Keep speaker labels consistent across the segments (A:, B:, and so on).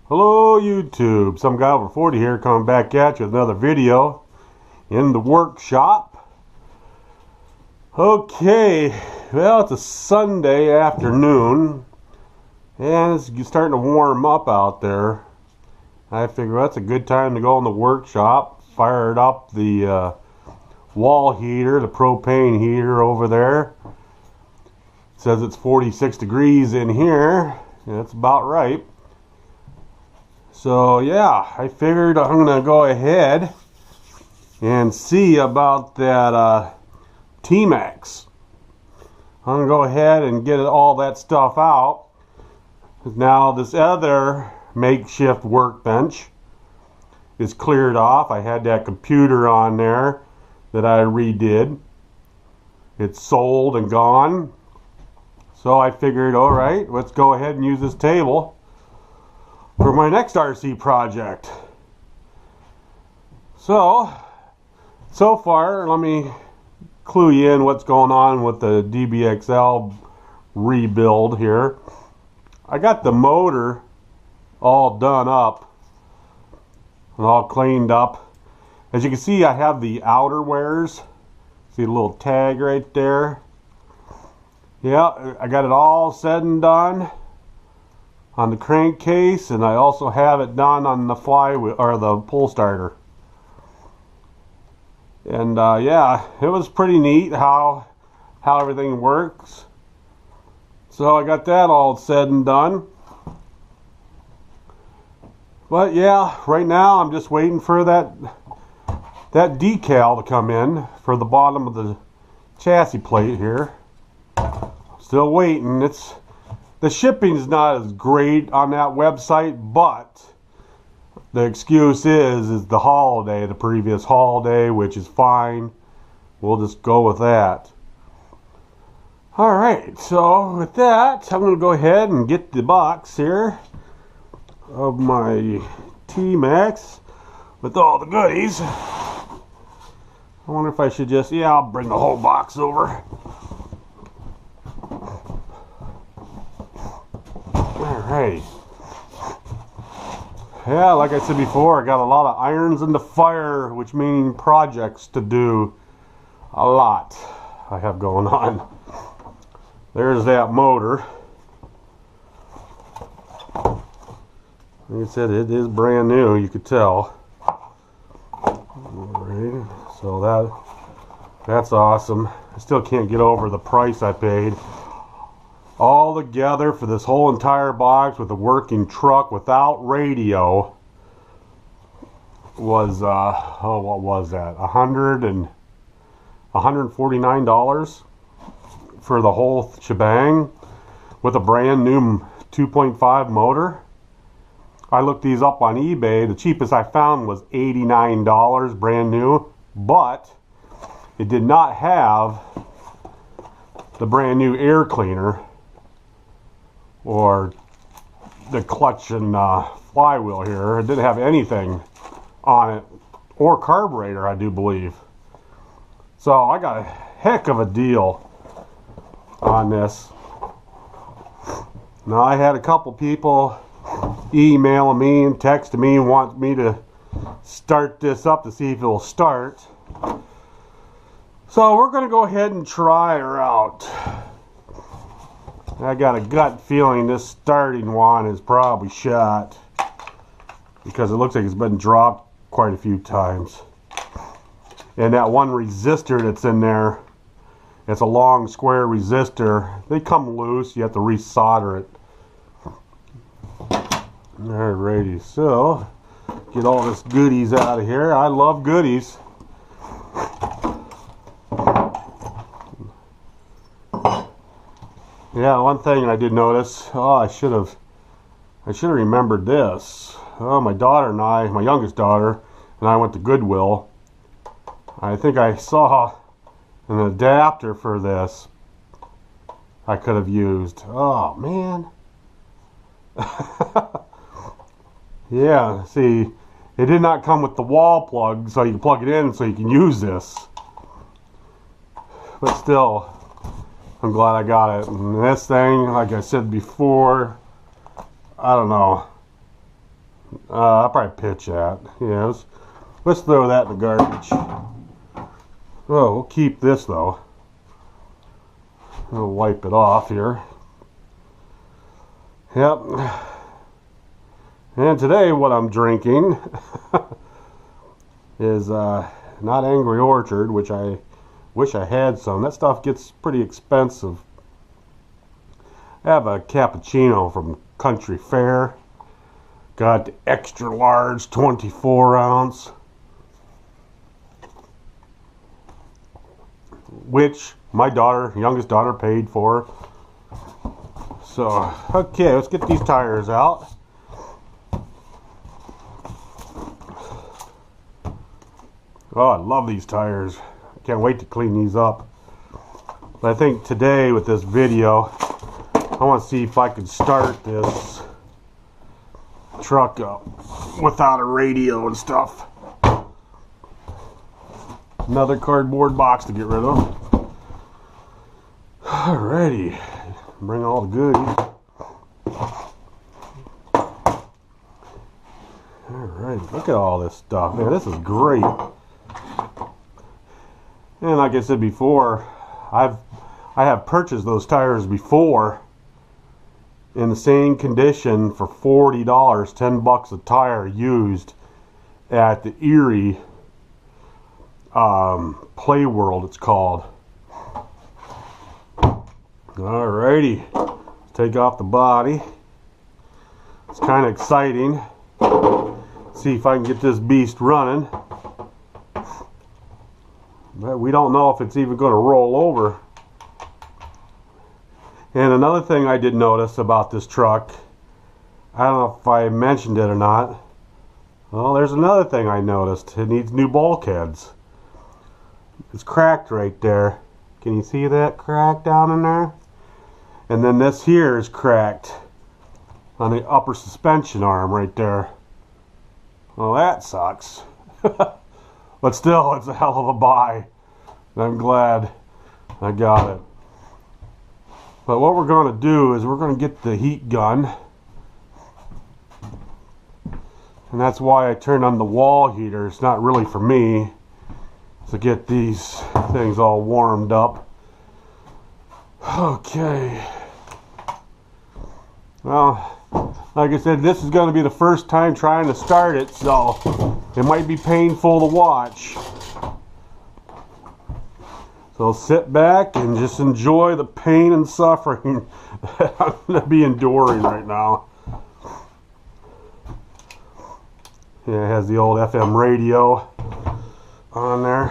A: Hello YouTube, some guy over 40 here coming back at you with another video in the workshop. Okay, well it's a Sunday afternoon and it's starting to warm up out there. I figure that's a good time to go in the workshop, fired up the wall heater, the propane heater over there. It says it's 46 degrees in here, and that's about right. So yeah, I figured I'm gonna go ahead and see about that Maxx. I'm gonna go ahead and get all that stuff out. Now this other makeshift workbench is cleared off. I had that computer on there that I redid. It's sold and gone. So I figured, all right, let's go ahead and use this table for my next RC project. So far, let me clue you in what's going on with the DBXL rebuild here. I got the motor all done up and all cleaned up. As you can see, I have the outerwears. See the little tag right there? Yeah, I got it all said and done on the crankcase, and I also have it done on the flywheel or the pull starter. And yeah, it was pretty neat how everything works. So I got that all said and done. But yeah, right now I'm just waiting for that decal to come in for the bottom of the chassis plate here. Still waiting. The shipping's not as great on that website, but the excuse is the holiday, the previous holiday, which is fine. We'll just go with that. Alright, so with that, I'm going to go ahead and get the box here of my Maxx with all the goodies. I wonder if I should just, yeah, I'll bring the whole box over. Alright. Yeah, like I said before, I got a lot of irons in the fire, which means projects to do. A lot I have going on. There's that motor. Like I said, it is brand new, you could tell. Alright, so that's awesome. I still can't get over the price I paid. All together for this whole entire box with a working truck without radio was oh, what was that? $149 for the whole shebang with a brand new 2.5 motor. I looked these up on eBay. The cheapest I found was $89 brand new, but it did not have the brand new air cleaner or the clutch and flywheel here. It didn't have anything on it, or carburetor, I do believe. So I got a heck of a deal on this. Now I had a couple people emailing me and texting me and want me to start this up to see if it will start. So we're going to go ahead and try her out. I got a gut feeling this starting one is probably shot because it looks like it's been dropped quite a few times. And that one resistor that's in there, it's a long square resistor. They come loose, you have to resolder it. Alrighty, so get all this goodies out of here. I love goodies. Yeah, one thing I did notice, oh, I should have remembered this. Oh, my daughter and I, my youngest daughter, and I went to Goodwill. I think I saw an adapter for this I could have used. Oh, man. Yeah, see, it did not come with the wall plug, so you can plug it in so you can use this. But still, I'm glad I got it. And this thing, like I said before, I don't know. I'll probably pitch that. Yeah, let's throw that in the garbage. Oh, we'll keep this though. We'll wipe it off here. Yep. And today what I'm drinking is not Angry Orchard, which I wish I had some. That stuff gets pretty expensive. I have a cappuccino from Country Fair. Got the extra large 24 ounce. Which my youngest daughter paid for. So, okay, let's get these tires out. Oh, I love these tires. Can't wait to clean these up. But I think today with this video, I want to see if I can start this truck up without a radio and stuff. Another cardboard box to get rid of. Alrighty. Bring all the goodies. Alright, look at all this stuff. Man, this is great. And like I said before, I have purchased those tires before in the same condition for $40, $10 a tire used at the Erie Play World, it's called. Alrighty, take off the body. It's kind of exciting. See if I can get this beast running. But we don't know if it's even going to roll over. And another thing I did notice about this truck, I don't know if I mentioned it or not. Well, there's another thing I noticed. It needs new bulkheads. It's cracked right there. Can you see that crack down in there? And then this here is cracked on the upper suspension arm right there. Well, that sucks. But still, it's a hell of a buy. I'm glad I got it. But what we're going to do is we're going to get the heat gun. And that's why I turned on the wall heater. It's not really for me. It's to get these things all warmed up. Okay. Well, like I said, this is going to be the first time trying to start it, so it might be painful to watch. So sit back and just enjoy the pain and suffering that I'm going to be enduring right now. Yeah, it has the old FM radio on there.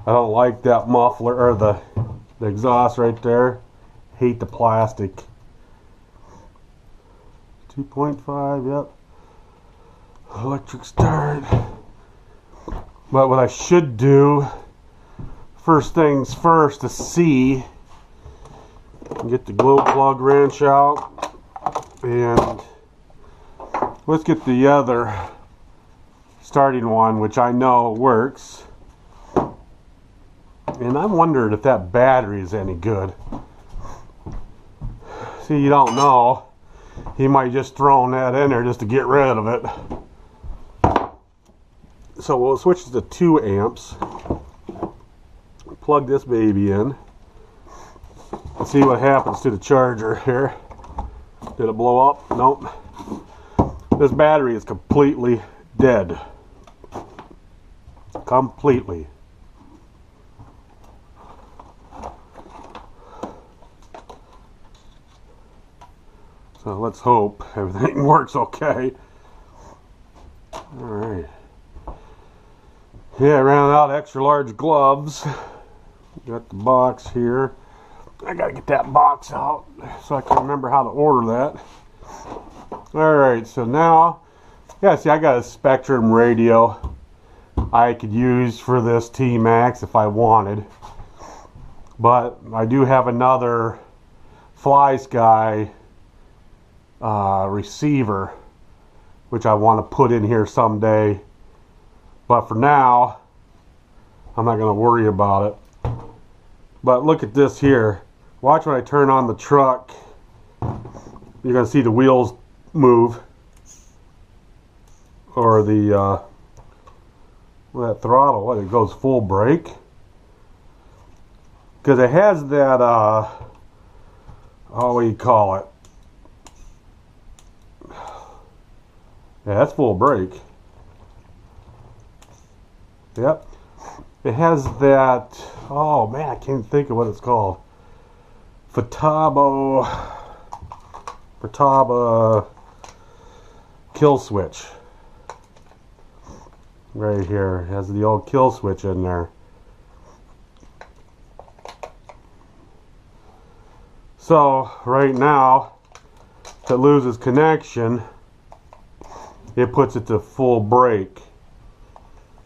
A: I don't like that muffler, or the exhaust right there. Hate the plastic. 2.5, yep. Electric start. But what I should do, first things first, to see, get the glow plug wrench out, and let's get the other starting one, which I know works. And I wondered if that battery is any good. See, you don't know. He might just throw that in there just to get rid of it. So we'll switch to 2 amps. Plug this baby in. And see what happens to the charger here. Did it blow up? Nope. This battery is completely dead. Completely. So let's hope everything works okay. Alright. Yeah, I ran out extra large gloves. Got the box here. I gotta get that box out so I can remember how to order that. Alright, so now, yeah, see, I got a Spectrum radio I could use for this T-Maxx if I wanted. But I do have another Fly Sky receiver, which I want to put in here someday. But for now, I'm not going to worry about it. But look at this here. Watch when I turn on the truck. You're going to see the wheels move. or the that throttle, what, it goes full brake, because it has that what do you call it? Yeah, that's full brake. Yep. It has that, oh man, I can't think of what it's called. Futaba kill switch. Right here. It has the old kill switch in there. So, right now, if it loses connection, it puts it to full brake.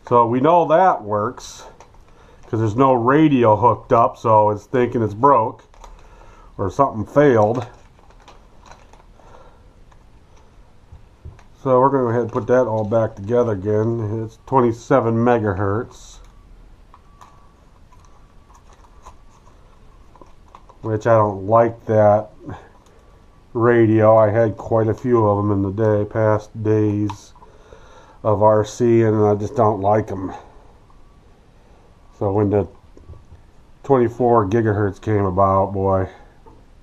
A: So we know that works because there's no radio hooked up, so it's thinking it's broke or something failed. So we're going to go ahead and put that all back together again. It's 27 megahertz, which I don't like that radio. I had quite a few of them in the past days of RC, and I just don't like them. So when the 24 gigahertz came about, boy,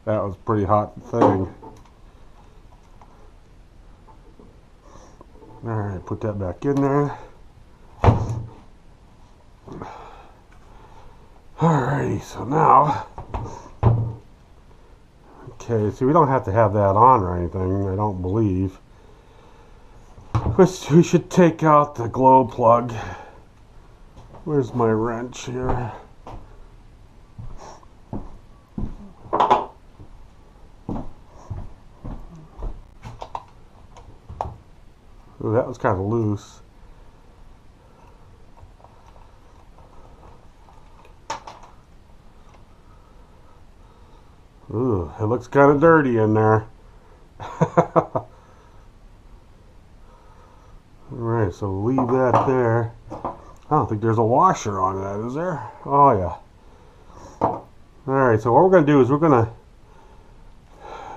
A: that was a pretty hot thing. Alright, put that back in there. Alrighty, so now, okay, see, we don't have to have that on or anything, I don't believe. We should take out the glow plug. Where's my wrench here? Ooh, that was kind of loose. Ooh, it looks kind of dirty in there. Alright, so leave that there. I don't think there's a washer on that, is there? Oh yeah. Alright, so what we're going to do is we're going to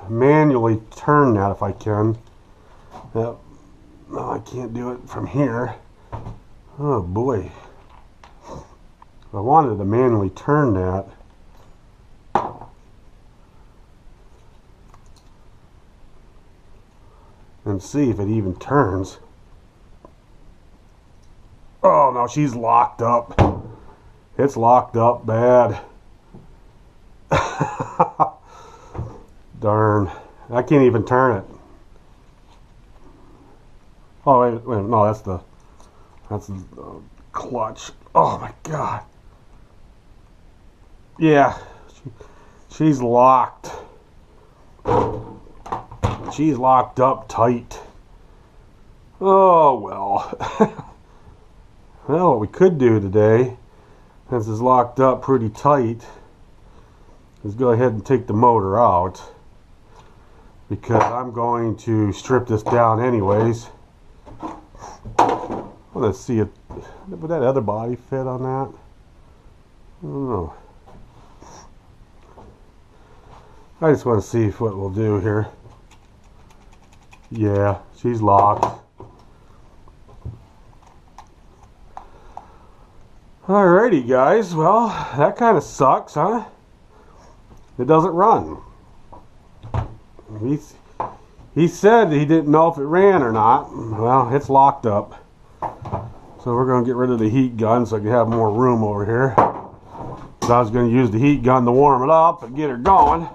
A: manually turn that if I can. Yep. No, I can't do it from here. Oh boy. I wanted to manually turn that. And see if it even turns. Oh no, she's locked up. It's locked up bad. Darn. I can't even turn it. Oh wait, no, that's the clutch. Oh my god. Yeah, she's locked. She's locked up tight. Oh well. Well, what we could do today, since it's locked up pretty tight, is go ahead and take the motor out, because I'm going to strip this down anyways. Let's see if would that other body fit on that. I don't know. I just want to see what we'll do here. Yeah, she's locked. Alrighty guys, well, that kind of sucks, huh? It doesn't run. He said he didn't know if it ran or not. Well, it's locked up. So we're going to get rid of the heat gun so I can have more room over here. I was going to use the heat gun to warm it up and get her going.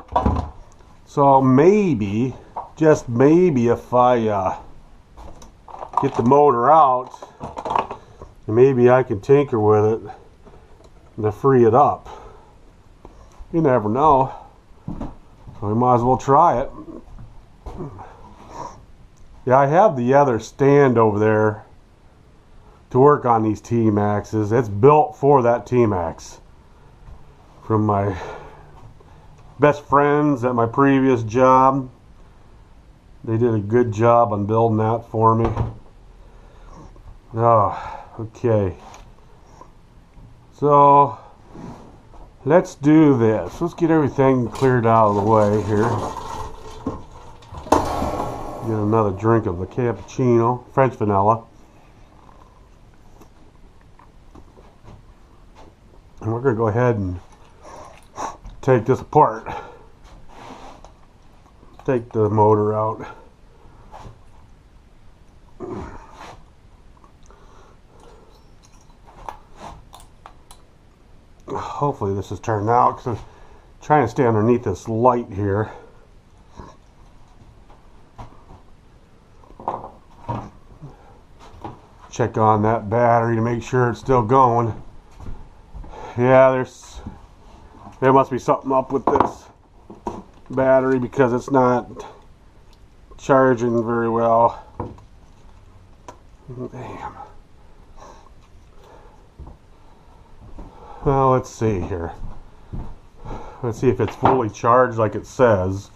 A: So maybe, just maybe, if I get the motor out, maybe I can tinker with it to free it up. You never know. So we might as well try it. Yeah, I have the other stand over there to work on these T-Maxes. It's built for that T-Max. From my best friends at my previous job. They did a good job on building that for me. Oh, okay. So, let's do this. Let's get everything cleared out of the way here. Get another drink of the cappuccino, French vanilla. And we're going to go ahead and take this apart. Take the motor out. Hopefully this is turned out, because I'm trying to stay underneath this light here. Check on that battery to make sure it's still going. Yeah, there must be something up with this battery, because it's not charging very well. Damn. Well, let's see here. Let's see if it's fully charged like it says.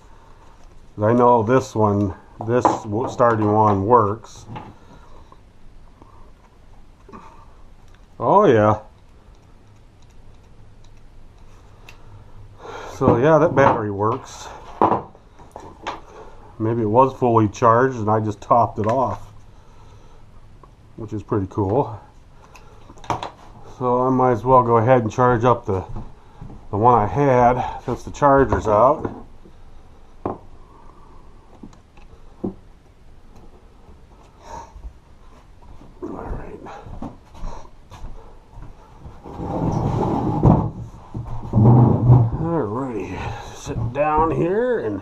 A: I know this one, this starting one works. Oh yeah. So yeah, that battery works. Maybe it was fully charged and I just topped it off, which is pretty cool. So I might as well go ahead and charge up the one I had, since the charger's out. Alright. Alrighty. Sit down here, and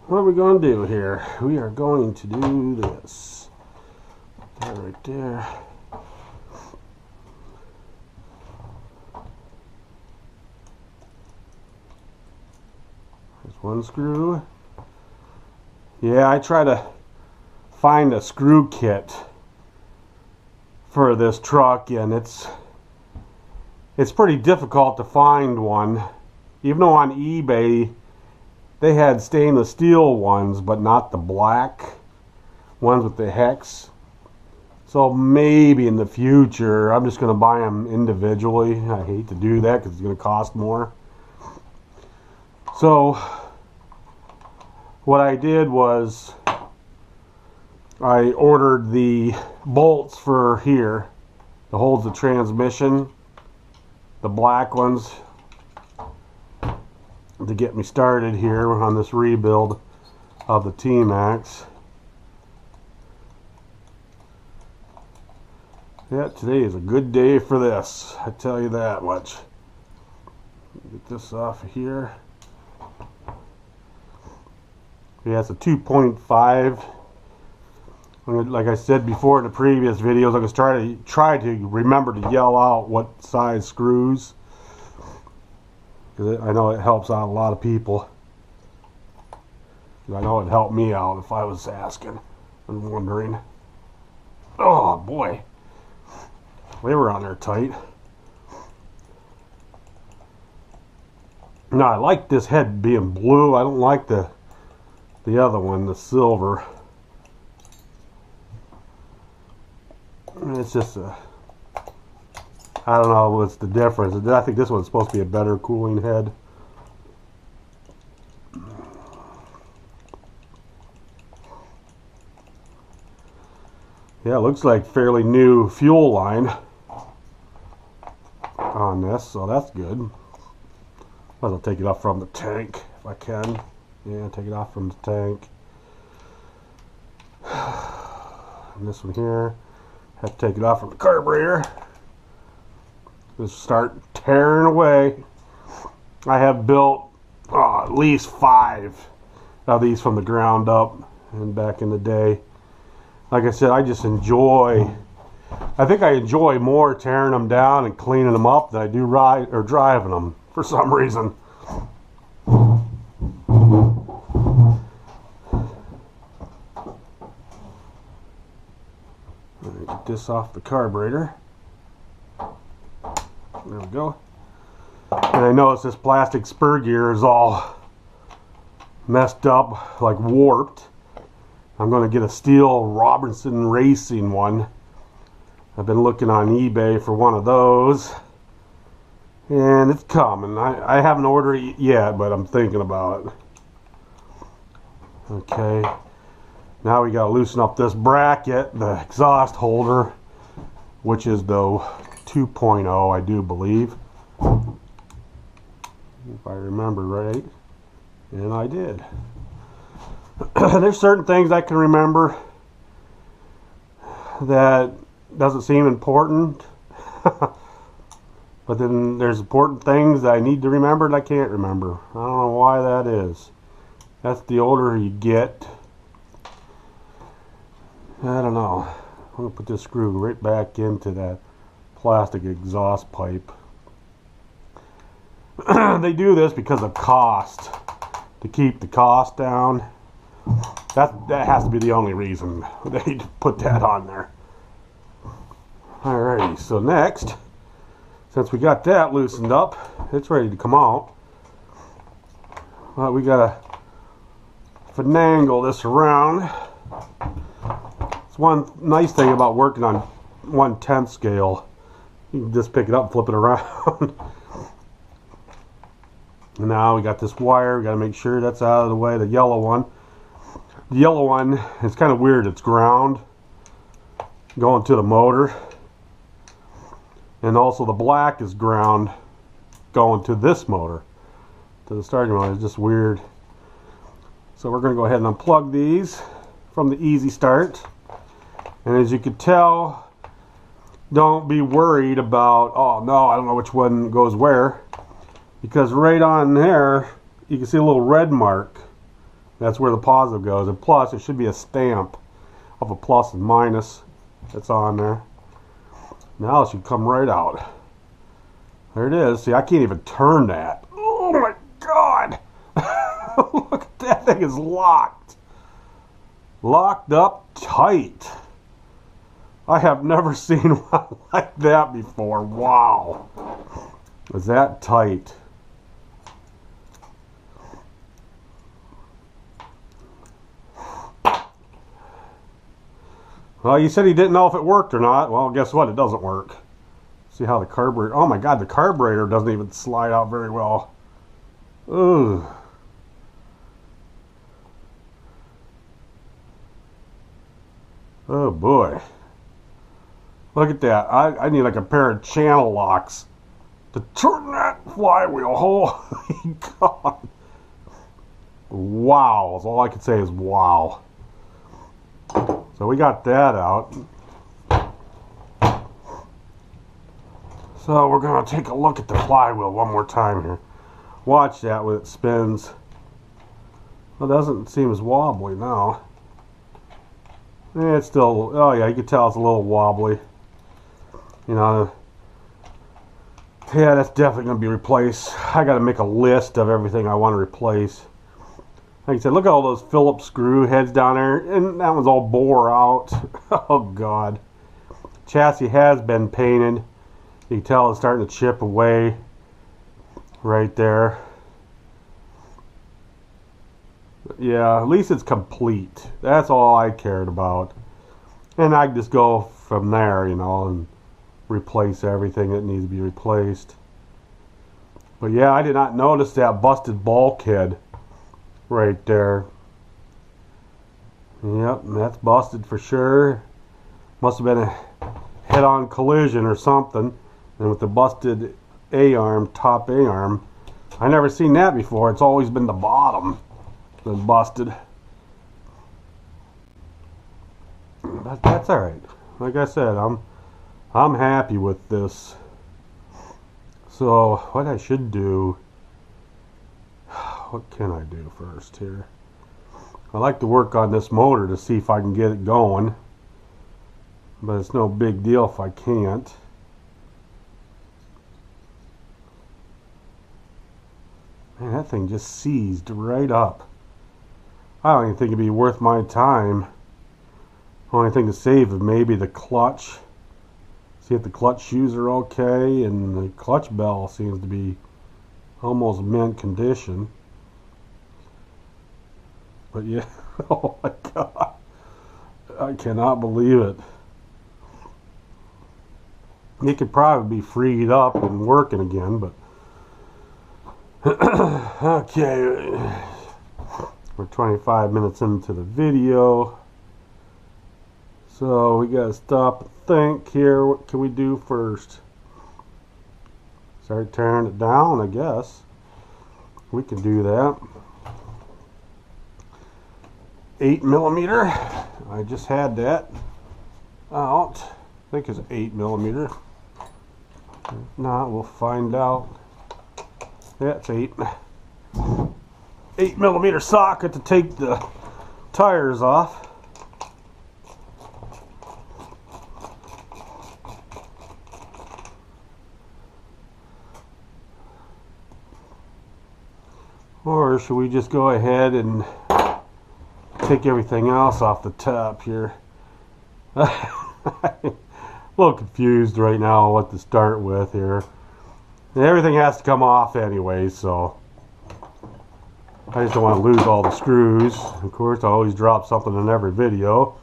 A: what are we going to do here? We are going to do this. That right there. One screw. Yeah, I try to find a screw kit for this truck, and it's pretty difficult to find one. Even though on eBay they had stainless steel ones, but not the black ones with the hex. So maybe in the future I'm just going to buy them individually. I hate to do that because it's going to cost more. So what I did was I ordered the bolts for here that holds the transmission, the black ones, to get me started here on this rebuild of the T-Maxx. Yeah, today is a good day for this, I tell you that much. Get this off of here. Yeah, it's a 2.5. Like I said before in the previous videos, I'm going to try to remember to yell out what size screws, because I know it helps out a lot of people. I know it helped me out if I was asking and wondering. Oh boy, they were on there tight. Now I like this head being blue. I don't like the other one, the silver. It's just I don't know what's the difference. I think this one's supposed to be a better cooling head. Yeah, it looks like fairly new fuel line on this, so that's good. I'll take it off from the tank if I can. Yeah, take it off from the tank. And this one here, have to take it off from the carburetor. Just start tearing away. I have built at least 5 of these from the ground up, and back in the day. Like I said, I just enjoy. I think I enjoy more tearing them down and cleaning them up than I do driving them for some reason. Get this off the carburetor. There we go. And I notice this plastic spur gear is all messed up, like warped. I'm going to get a steel Robinson Racing one. I've been looking on eBay for one of those, and it's coming. I haven't ordered it yet, but I'm thinking about it. Okay. Now we got to loosen up this bracket, the exhaust holder, which is the 2.0, I do believe, if I remember right, and I did. There's certain things I can remember that doesn't seem important, but then there's important things that I need to remember that I can't remember. I don't know why that is. That's the older you get. I don't know. I'm going to put this screw right back into that plastic exhaust pipe. They do this because of cost, to keep the cost down. That has to be the only reason they put that on there. Alrighty, so next, since we got that loosened up, it's ready to come out. Well, we gotta finagle this around. It's one nice thing about working on 1/10 scale. You can just pick it up and flip it around. And now we got this wire. We got to make sure that's out of the way. The yellow one. The yellow one is kind of weird. It's ground going to the motor. And also the black is ground going to this motor, to the starting motor. It's just weird. So we're going to go ahead and unplug these from the easy start. And as you can tell, don't be worried about, oh no, I don't know which one goes where. Because right on there, you can see a little red mark. That's where the positive goes. And plus, there should be a stamp of a plus and minus that's on there. Now it should come right out. There it is. See, I can't even turn that. Oh my God! Look at that thing is locked. Locked up tight. I have never seen one like that before. Wow. Is that tight? Well, you said he didn't know if it worked or not. Well, guess what? It doesn't work. See how the carburetor... Oh my God, the carburetor doesn't even slide out very well. Ugh. Oh boy. Look at that. I need like a pair of channel locks to turn that flywheel. Holy God. Wow. That's all I can say is wow. So we got that out. So we're going to take a look at the flywheel one more time here. Watch that when it spins. Well, it doesn't seem as wobbly now. It's still, oh yeah, you can tell it's a little wobbly. You know, yeah, that's definitely going to be replaced. I got to make a list of everything I want to replace. Like I said, look at all those Phillips screw heads down there, and that one's all bore out. Oh God. Chassis has been painted. You can tell it's starting to chip away right there. But yeah, at least it's complete. That's all I cared about. And I can just go from there, you know, and replace everything that needs to be replaced. But yeah, I did not notice that busted bulkhead right there. Yep, that's busted for sure. Must have been a head-on collision or something. And with the busted A-arm, top A-arm, I never seen that before. It's always been the bottom that's busted. But that's all right. Like I said, I'm happy with this. So what I should do, what can I do first here? I like to work on this motor to see if I can get it going, but it's no big deal if I can't. Man, that thing just seized right up. I don't even think it'd be worth my time. Only thing to save is maybe the clutch. See if the clutch shoes are okay, and the clutch bell seems to be almost mint condition. But yeah, oh my God, I cannot believe it. It could probably be freed up and working again, but okay, we're 25 minutes into the video. So we gotta stop and think here. What can we do first? Start tearing it down, I guess. We can do that. 8mm. I just had that out. I think it's 8mm. If not, we'll find out. Yeah, it's 8mm socket to take the tires off. Or should we just go ahead and take everything else off the top here? A little confused right now what to start with here. And everything has to come off anyway, so I just don't want to lose all the screws. Of course, I always drop something in every video.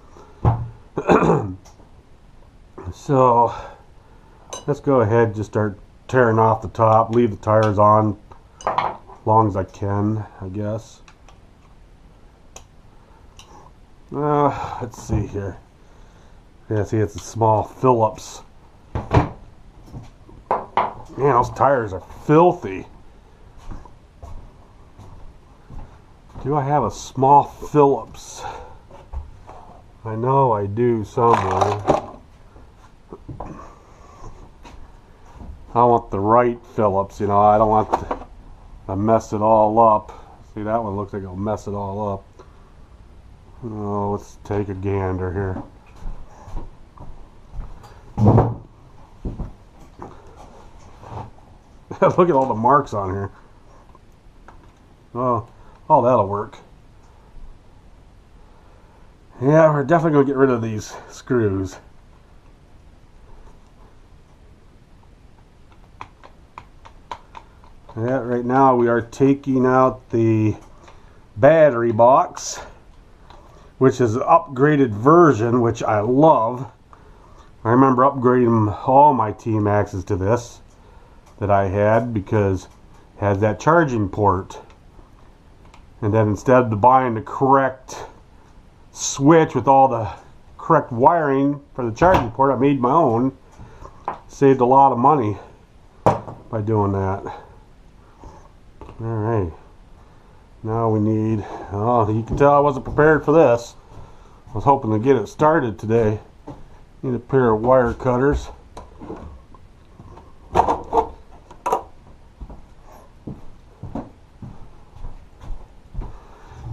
A: So let's go ahead and just start tearing off the top, leave the tires on as long as I can, I guess. Let's see here. Yeah, see, it's a small Phillips. Man, those tires are filthy. Do I have a small Phillips? I know I do somewhere. I want the right Phillips, you know. I don't want to mess it all up. See, that one looks like it'll mess it all up. Oh, let's take a gander here. Look at all the marks on here. Oh, that'll work. Yeah, we're definitely going to get rid of these screws. Yeah, right now we are taking out the battery box, which is an upgraded version, which I love. I remember upgrading all my T-Maxes to this that I had because it had that charging port. And then instead of buying the correct switch with all the correct wiring for the charging port, I made my own. Saved a lot of money by doing that. Alright. Now we need, oh, you can tell I wasn't prepared for this. I was hoping to get it started today. Need a pair of wire cutters.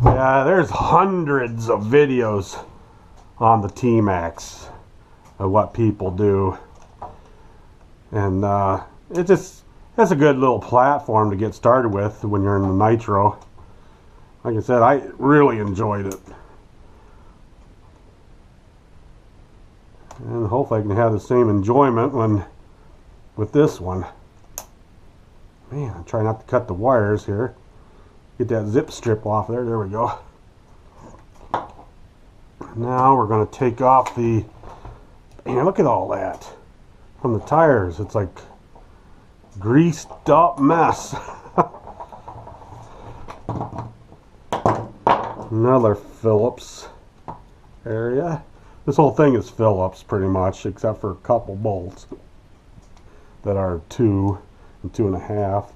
A: Yeah, there's hundreds of videos on the T-Maxx of what people do. And it's a good little platform to get started with when you're in the nitro. Like I said, I really enjoyed it. And hopefully I can have the same enjoyment with this one. Man, I'm trying not to cut the wires here. Get that zip strip off there. There we go. Now we're going to take off the... Man, look at all that. From the tires. It's like greased up mess. Another Phillips area. This whole thing is Phillips pretty much, except for a couple bolts that are 2 and 2.5.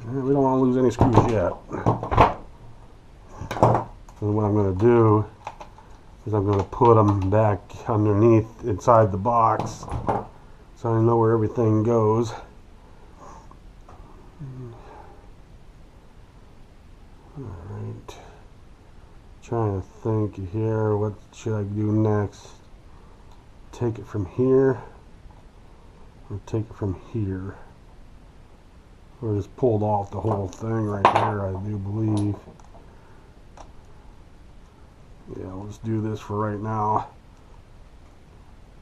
A: We don't want to lose any screws yet. And what I'm going to do is I'm going to put them back underneath inside the box so I know where everything goes. Alright. Trying to think here, what should I do next? Take it from here or take it from here. Or just pulled off the whole thing right there, I do believe. Yeah, let's do this for right now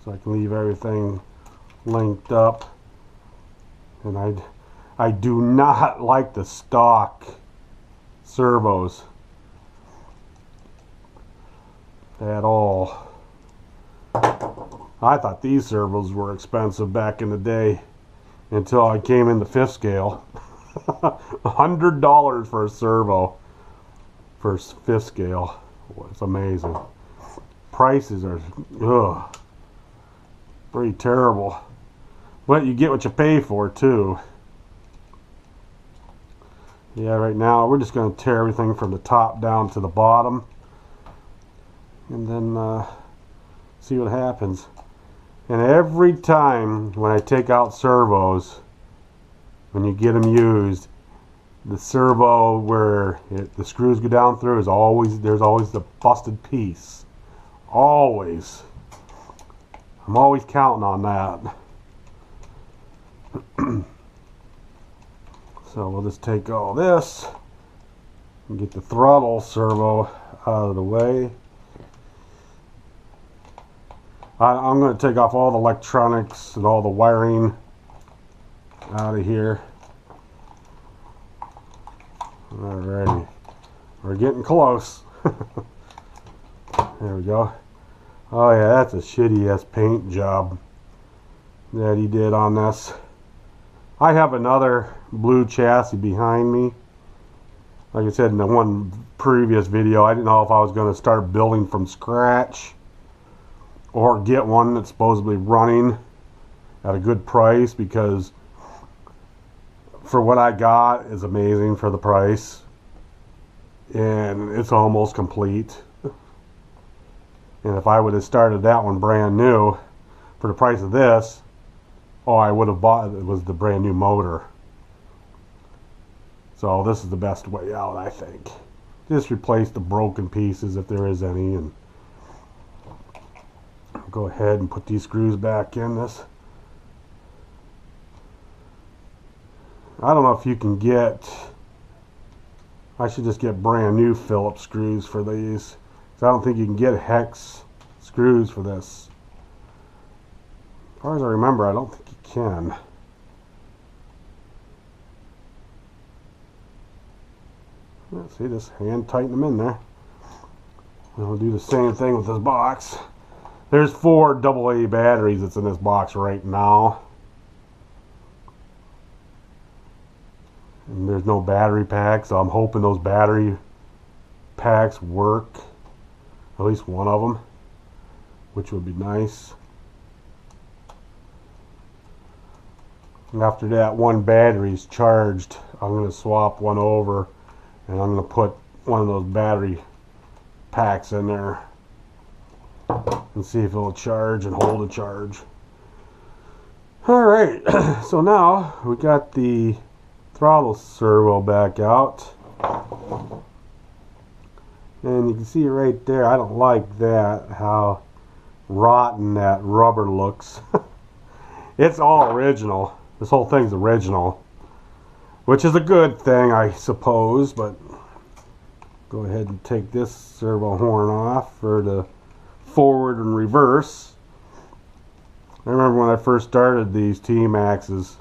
A: so I can leave everything linked up. And I do not like the stock servos at all. I thought these servos were expensive back in the day. until I came in the 5th scale. $100 for a servo for 5th scale. It's amazing. Prices are pretty terrible. But you get what you pay for too. Yeah, right now we're just going to tear everything from the top down to the bottom. And then see what happens. And every time when I take out servos, when you get them used, the servo where the screws go down through there's always the busted piece. Always. I'm always counting on that. So we'll just take all this and get the throttle servo out of the way. I'm going to take off all the electronics and all the wiring out of here. Alrighty, we're getting close. There we go. Oh yeah, that's a shitty ass paint job that he did on this. I have another blue chassis behind me. Like I said in the one previous video, I didn't know if I was going to start building from scratch or get one that's supposedly running at a good price, because for what I got is amazing for the price, and it's almost complete. And if I would have started that one brand new for the price of this, oh, I would have bought it was the brand new motor. So this is the best way out, I think. Just replace the broken pieces if there is any, and go ahead and put these screws back in this. I don't know if you can get, I should just get brand new Phillips screws for these. I don't think you can get hex screws for this. As far as I remember, I don't think you can. Let's see, just hand tighten them in there. And we'll do the same thing with this box. There's 4 AA batteries that's in this box right now. And there's no battery pack, so I'm hoping those battery packs work. At least one of them, which would be nice. And after that one battery's charged, I'm going to swap one over, and I'm going to put one of those battery packs in there and see if it'll charge and hold a charge. Alright, so now we got the throttle servo back out. And you can see right there, I don't like that, how rotten that rubber looks. It's all original. This whole thing's original, which is a good thing, I suppose, but go ahead and take this servo horn off for the forward and reverse. I remember when I first started these T-Maxes,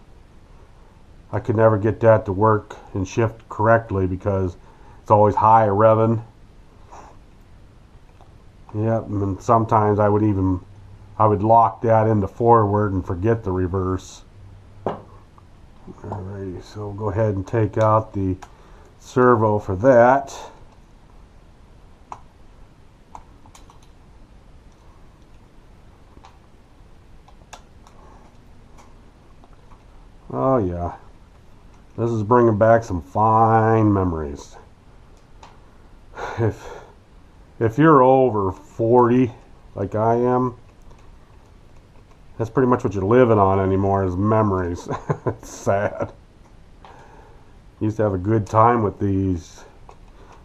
A: I could never get that to work and shift correctly because it's always high revving. Yep, and sometimes I would lock that into forward and forget the reverse. Alrighty, so we'll go ahead and take out the servo for that. Oh yeah, this is bringing back some fine memories. If you're over 40, like I am, that's pretty much what you're living on anymore, is memories. It's sad. Used to have a good time with these.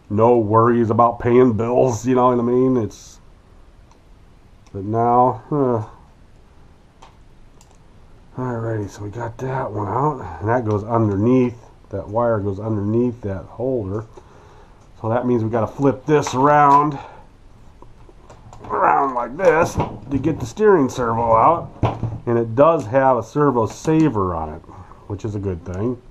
A: No worries about paying bills, you know what I mean? But now, alrighty, so we got that one out, and that goes underneath, that wire goes underneath that holder. So that means we got to flip this around like this to get the steering servo out. And it does have a servo saver on it, which is a good thing.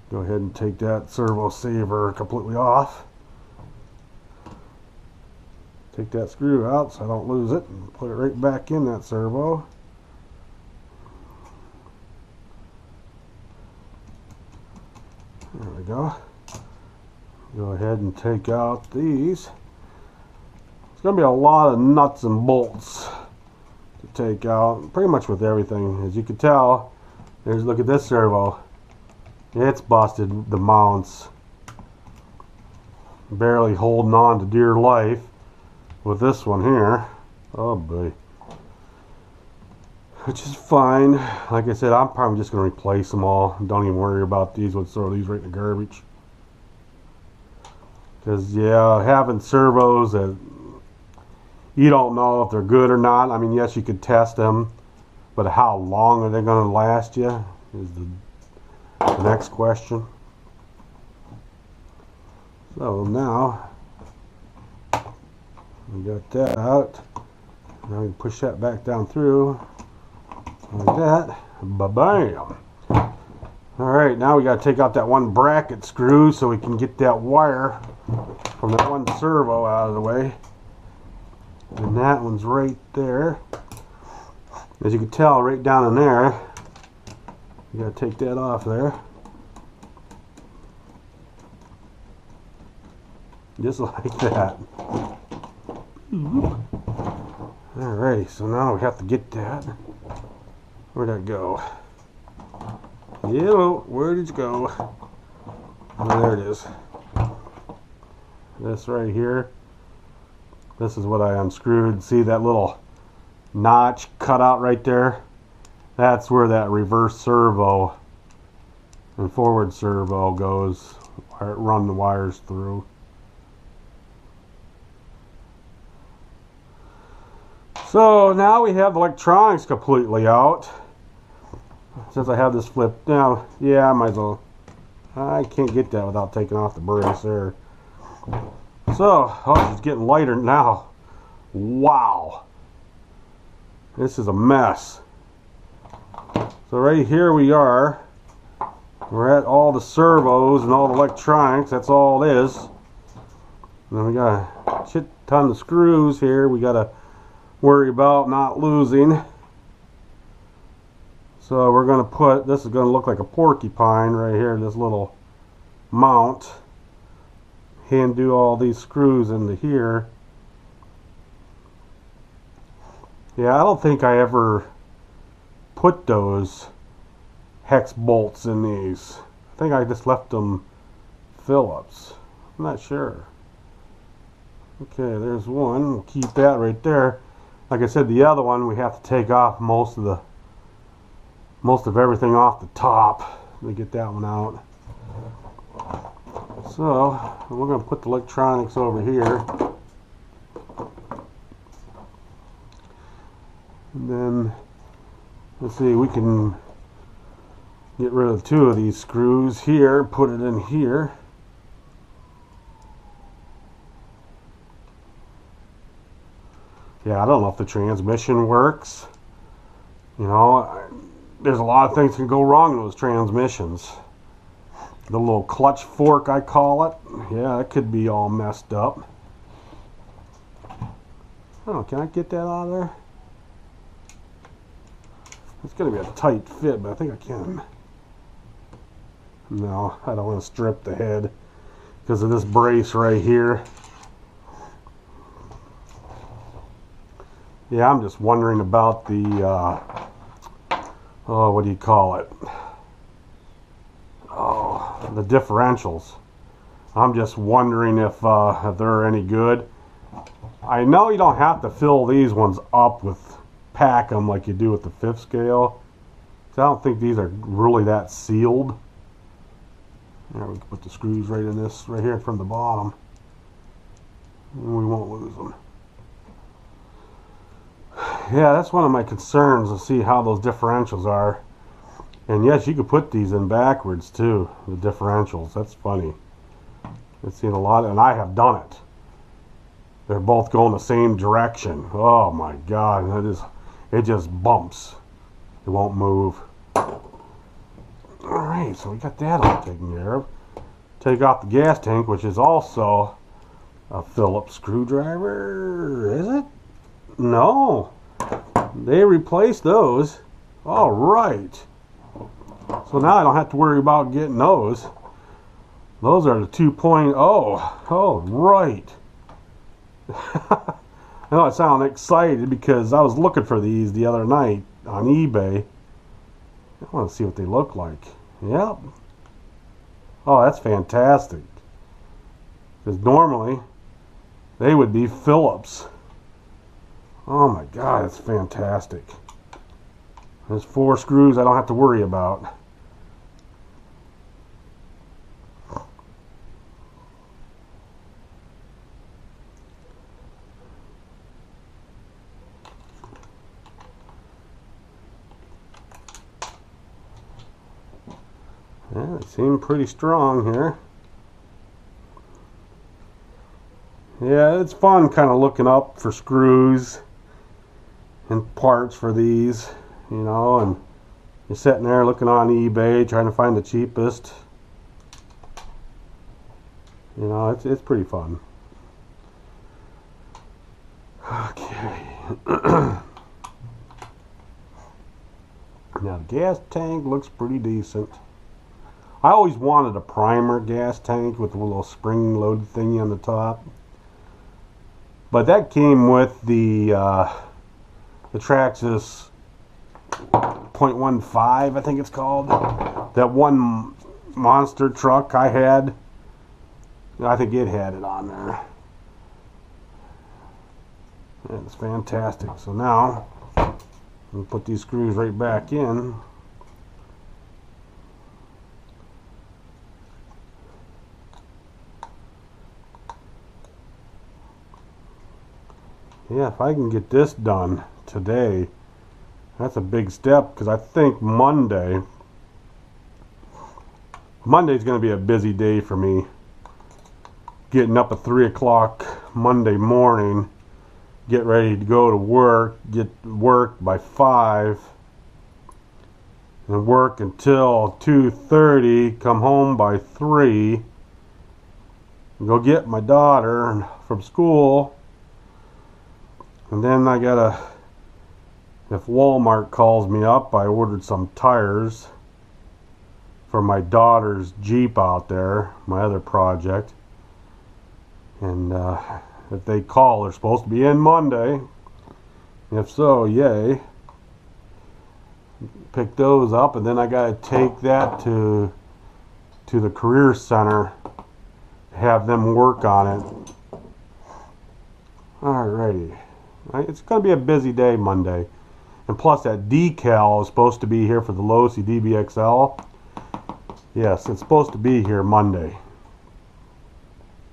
A: Go ahead and take that servo saver completely off. Take that screw out so I don't lose it and put it right back in that servo. There we go. Go ahead and take out these. It's going to be a lot of nuts and bolts to take out, pretty much with everything. As you can tell, look at this servo. It's busted, the mounts. Barely holding on to dear life with this one here. Oh boy. Which is fine. Like I said, I'm probably just going to replace them all. Don't even worry about these. Let's throw these right in the garbage. Because, yeah, having servos that you don't know if they're good or not. I mean, yes, you could test them, but how long are they going to last you is the next question. So now we got that out. Now we can push that back down through like that. Ba-bam! Alright, now we got to take out that one bracket screw so we can get that wire from that one servo out of the way. And that one's right there. As you can tell, right down in there, you got to take that off there. Just like that. Alright, so now we have to get that. Where'd that go? Hello, where did it go? Oh, there it is. This right here. This is what I unscrewed. See that little notch cut out right there? That's where that reverse servo and forward servo goes. Run the wires through. So now we have the electronics completely out. Since I have this flipped down, yeah, I might as well. I can't get that without taking off the brace there. So, oh, it's getting lighter now. Wow. This is a mess. So right here we are. We're at all the servos and all the electronics. That's all it is. And then we got a shit ton of screws here we got to worry about not losing. So we're going to put, this is going to look like a porcupine right here, this little mount. Hand do all these screws into here. Yeah, I don't think I ever put those hex bolts in these. I think I just left them Phillips. I'm not sure. Okay, there's one. We'll keep that right there. Like I said, the other one we have to take off most of everything off the top to get that one out. So we're going to put the electronics over here, and then let's see, we can get rid of 2 of these screws here, put it in here. Yeah, I don't know if the transmission works. You know, there's a lot of things that can go wrong in those transmissions. The little clutch fork, I call it. Yeah, it could be all messed up. Oh, can I get that out of there? It's going to be a tight fit, but I think I can. No, I don't want to strip the head because of this brace right here. Yeah, I'm just wondering about the, oh, what do you call it? Oh, the differentials. I'm just wondering if they're any good. I know you don't have to fill these ones up with pack them like you do with the 5th scale. So I don't think these are really that sealed. There, we can put the screws right in this, right here from the bottom. And we won't lose them. Yeah, that's one of my concerns, to see how those differentials are. And yes, you could put these in backwards too, the differentials. That's funny. I've seen a lot, and I have done it. They're both going the same direction. Oh my God, it just bumps. It won't move. Alright, so we got that all taken care of. Take off the gas tank, which is also A Phillips screwdriver, is it? No. They replaced those. All right. So now I don't have to worry about getting those. Those are the 2.0. Oh, right. I know I sound excited because I was looking for these the other night on eBay. I want to see what they look like. Yep. Oh, that's fantastic. Because normally they would be Phillips. Oh my God, that's fantastic. There's 4 screws I don't have to worry about. Yeah, they seem pretty strong here. Yeah, it's fun kind of looking up for screws and parts for these, you know, and you're sitting there looking on eBay trying to find the cheapest. You know, it's pretty fun. Okay. Now the gas tank looks pretty decent. I always wanted a primer gas tank with a little spring-loaded thingy on the top. But that came with the Traxxas 0.15, I think it's called. That one monster truck I had. I think it had it on there. It's fantastic. So now, we'll put these screws right back in. Yeah, if I can get this done today, that's a big step, because I think Monday's going to be a busy day for me. Getting up at 3 o'clock Monday morning, get ready to go to work, get work by 5, and work until 2:30, come home by 3, go get my daughter from school. And then I gotta, if Walmart calls me up, I ordered some tires for my daughter's Jeep out there, my other project. And if they call, they're supposed to be in Monday. If so, yay. Pick those up, and then I gotta take that to the career center, have them work on it. Alrighty. It's going to be a busy day Monday. And plus that decal is supposed to be here for the Losi DBXL. Yes, it's supposed to be here Monday.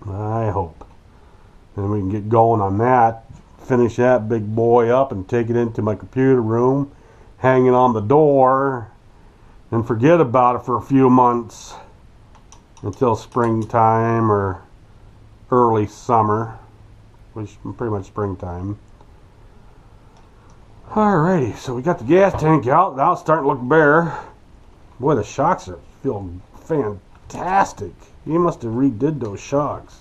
A: I hope. And we can get going on that. Finish that big boy up and take it into my computer room. Hang it on the door. And forget about it for a few months. Until springtime or early summer. Which is pretty much springtime. Alrighty, so we got the gas tank out. Now it's starting to look bare. Boy, the shocks feel fantastic. He must have redid those shocks.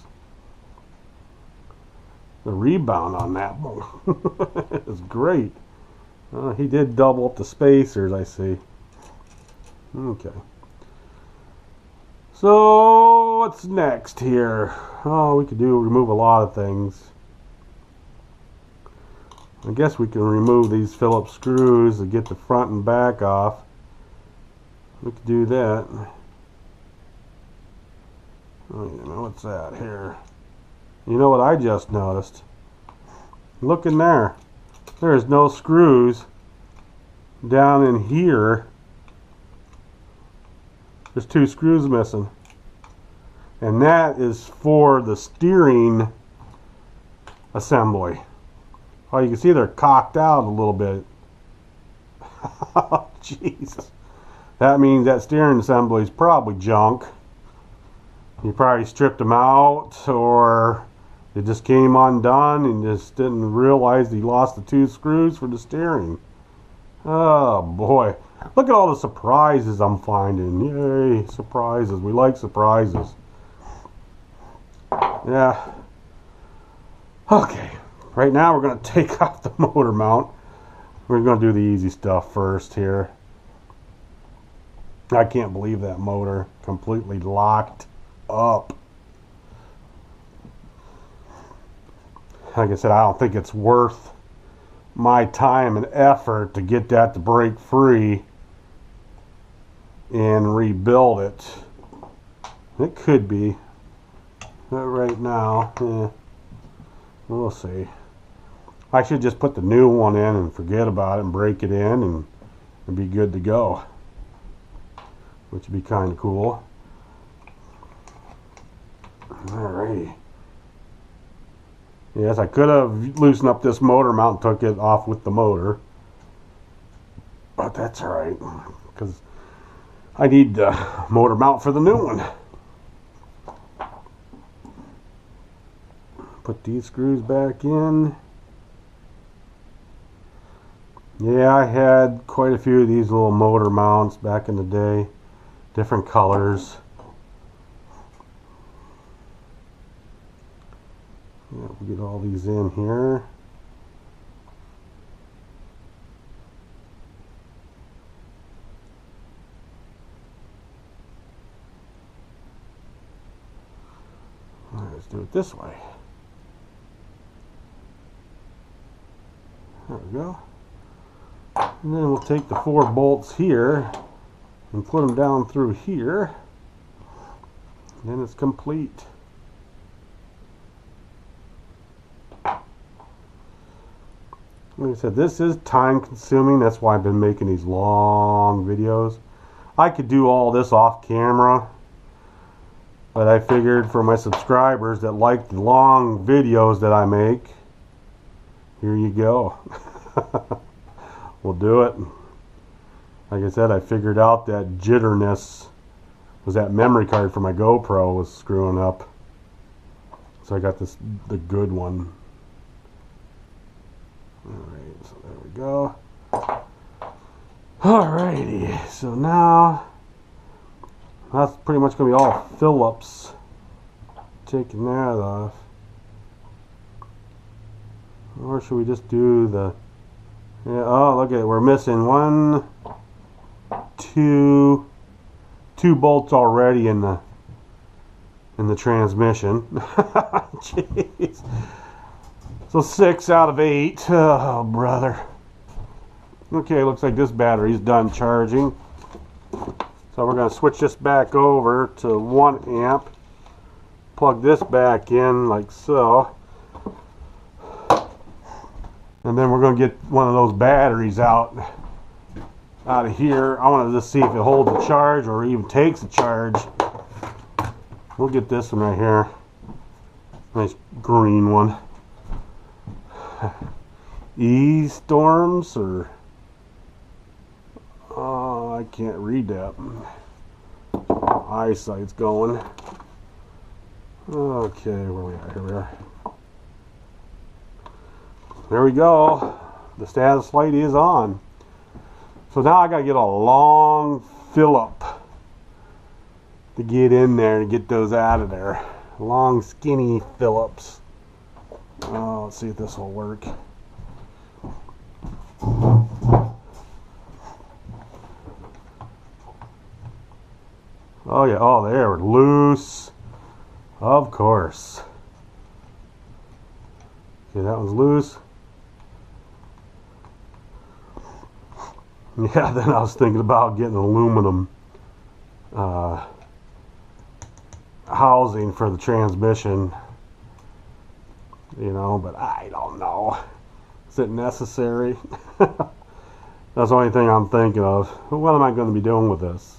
A: The rebound on that one is great. He did double up the spacers, I see. Okay. So what's next here? Oh, we could remove a lot of things. I guess we can remove these Phillips screws to get the front and back off. We could do that. Oh, you know, what's that here? You know what I just noticed? Look in there. There's no screws down in here. There's 2 screws missing. And that is for the steering assembly. Oh, you can see they're cocked out a little bit. Oh, jeez. That means that steering assembly is probably junk. You probably stripped them out, or it just came undone and just didn't realize he lost the 2 screws for the steering. Oh, boy. Look at all the surprises I'm finding. Yay, surprises. We like surprises. Yeah. Okay, right now we're going to take off the motor mount. We're going to do the easy stuff first here. I can't believe that motor completely locked up. Like I said, I don't think it's worth my time and effort to get that to break free and rebuild it. It could be, but right now, we'll see. I should just put the new one in and forget about it and break it in and be good to go, which would be kind of cool. Alrighty. Yes, I could have loosened up this motor mount and took it off with the motor, but that's alright, because I need the motor mount for the new one. Put these screws back in. Yeah, I had quite a few of these little motor mounts back in the day, different colors. Yeah, we'll get all these in here. Let's do it this way. There we go. And then we'll take the 4 bolts here and put them down through here. And then it's complete. Like I said, this is time consuming. That's why I've been making these long videos. I could do all this off camera, but I figured for my subscribers that like the long videos that I make, here you go. We'll do it. Like I said, I figured out that jitterness was that memory card for my GoPro was screwing up. So I got the good one. Alright, so there we go. Alrighty, so now that's pretty much going to be all Phillips. Taking that off. Or should we just do the... Yeah, oh, look at it. We're missing 1, 2 bolts already in the transmission. Jeez. So 6 out of 8. Oh, brother. Okay, looks like this battery's done charging. So we're going to switch this back over to 1 amp. Plug this back in like so. And then we're going to get one of those batteries out of here. I want to just see if it holds a charge or even takes a charge. We'll get this one right here. Nice green one. E-storms or... Oh, I can't read that. Eyesight's going. Okay, where we are? Here we are. There we go. The status light is on. So now I gotta get a long Phillip to get in there and get those out of there. Long skinny Phillips. Oh, let's see if this will work. Oh yeah, oh there, loose. Of course. Okay, that one's loose. Yeah, then I was thinking about getting aluminum housing for the transmission, you know, but I don't know. Is it necessary? That's the only thing I'm thinking of. What am I going to be doing with this?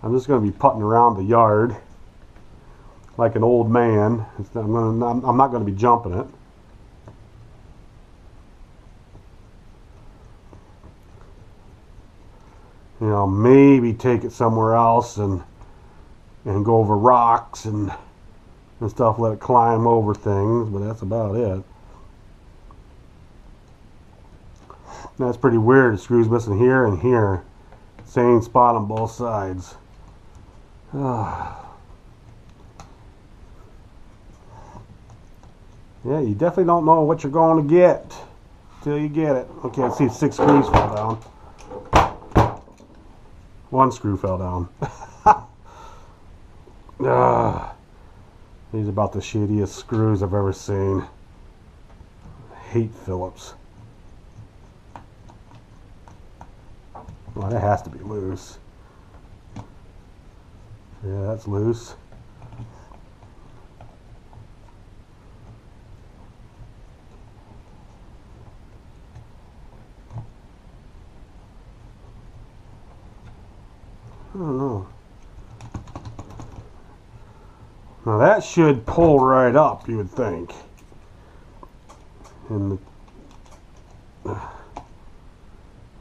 A: I'm just going to be putting around the yard like an old man. I'm not going to be jumping it. You know, maybe take it somewhere else and go over rocks and stuff, let it climb over things, but that's about it. That's pretty weird. The screw's missing here and here. Same spot on both sides. Yeah, you definitely don't know what you're going to get till you get it. Okay, let's see if 6 screws fell down. 1 screw fell down. These are about the shittiest screws I've ever seen. I hate Phillips. Well, that has to be loose. Yeah, that's loose. I don't know. Now that should pull right up, you would think. And yeah,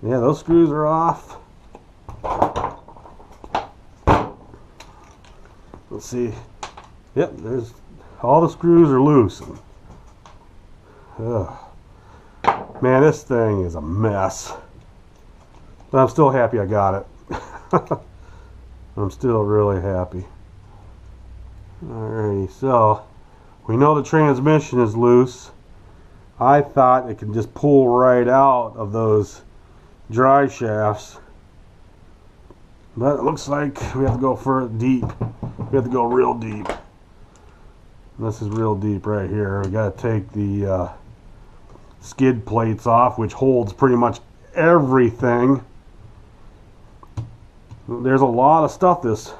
A: those screws are off. Let's see. Yep, there's all the screws are loose. Ugh. Man, this thing is a mess. But I'm still happy I got it. I'm still really happy. Alrighty, so we know the transmission is loose. I thought it could just pull right out of those dry shafts, but it looks like we have to go for deep. We have to go real deep. And this is real deep right here. We got to take the skid plates off, which holds pretty much everything. There's a lot of stuff this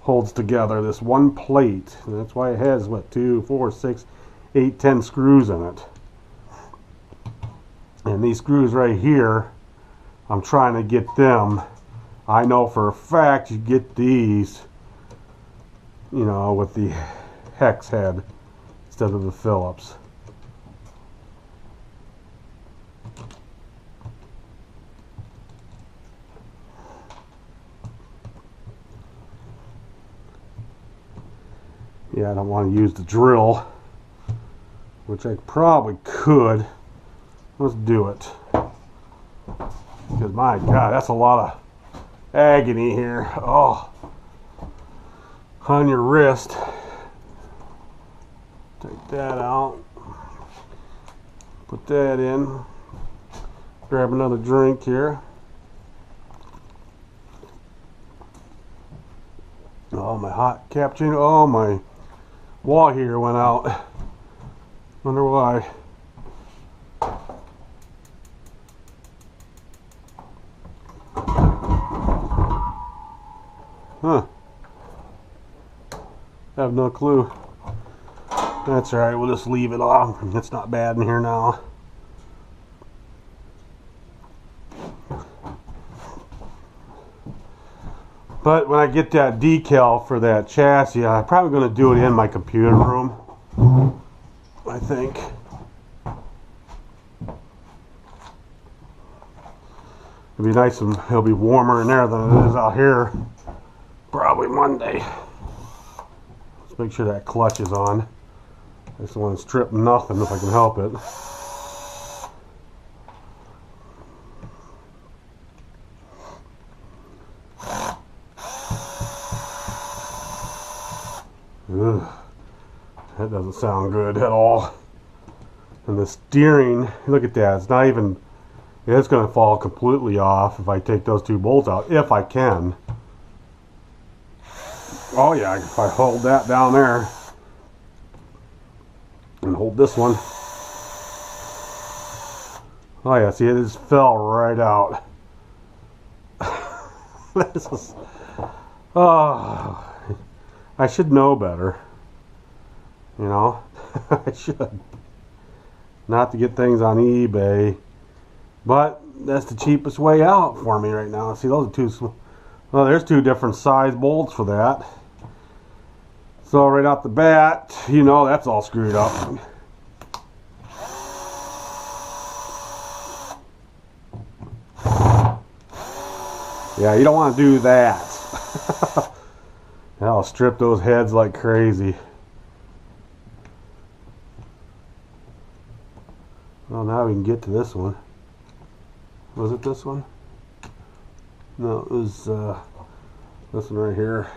A: holds together, this one plate. And that's why it has, what, 2, 4, 6, 8, 10 screws in it. And these screws right here, I'm trying to get them. I know for a fact you get these, you know, with the hex head instead of the Phillips. Yeah, I don't want to use the drill, which I probably could. Let's do it. Because my God, that's a lot of agony here. Oh, on your wrist. Take that out. Put that in. Grab another drink here. Oh, my hot cappuccino. Oh, my wall heater went out. Wonder why. Huh. I have no clue. That's alright, we'll just leave it off. It's not bad in here now. But when I get that decal for that chassis, I'm probably going to do it in my computer room, I think. It'll be nice and it'll be warmer in there than it is out here. Probably Monday. Let's make sure that clutch is on. I just want to strip nothing if I can help it. Ugh, that doesn't sound good at all. And the steering, look at that, it's not even, it's going to fall completely off if I take those 2 bolts out, if I can. Oh yeah, if I hold that down there and hold this one. Oh yeah, see, it just fell right out. This is, oh, I should know better, you know. I should not to get things on eBay, but that's the cheapest way out for me right now. See, those are 2, well, there's 2 different size bolts for that. So right off the bat, you know, that's all screwed up. Yeah, you don't want to do that. I'll strip those heads like crazy. Well, now we can get to this one. Was it this one? No, it was this one right here.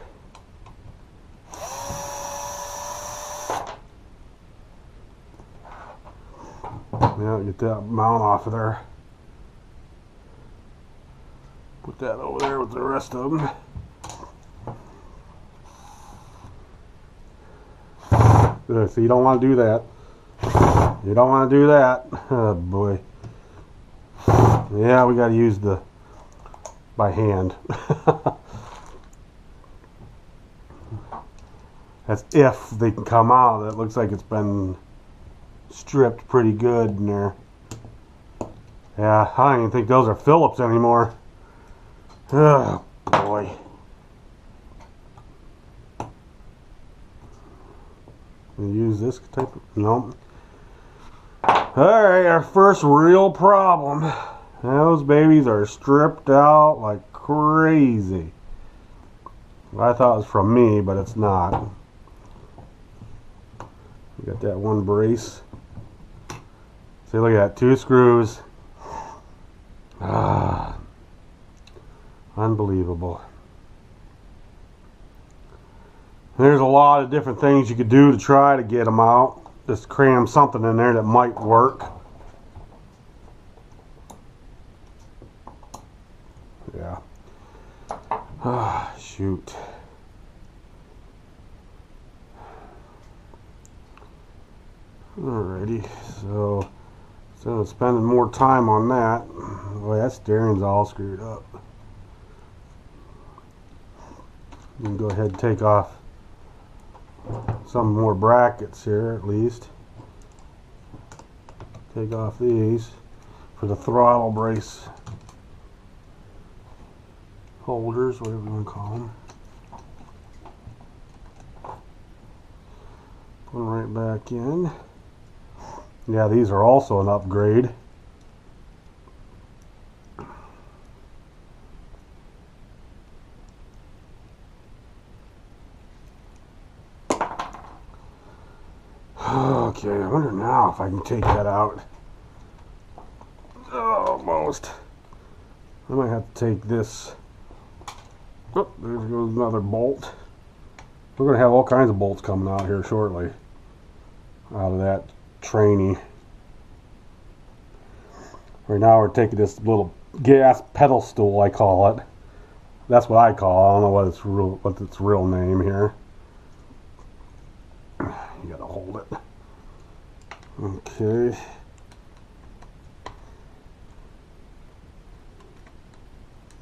A: Yeah, get that mount off of there. Put that over there with the rest of them. So you don't want to do that. You don't want to do that. Oh boy. Yeah, we got to use the by hand. That's if they can come out. It looks like it's been stripped pretty good in there. Yeah, I don't even think those are Phillips anymore. Oh boy. Use this type of, no. Alright, our first real problem. Those babies are stripped out like crazy. I thought it was from me, but it's not. You got that one brace. See, look at that, 2 screws. Ah, unbelievable. There's a lot of different things you could do to try to get them out. Just cram something in there that might work. Yeah. Ah, shoot. Alrighty, so instead of spending more time on that, boy, that steering's all screwed up. You can go ahead and take off some more brackets here at least. Take off these for the throttle brace holders, whatever you want to call them. Put them right back in. Yeah, these are also an upgrade. Okay, I wonder now if I can take that out. Almost. I might have to take this. Oh, there goes another bolt. We're going to have all kinds of bolts coming out here shortly. Out of that trainee. Right now we're taking this little gas pedal stool, I call it. That's what I call it. I don't know what its real name here. You gotta hold it. Okay.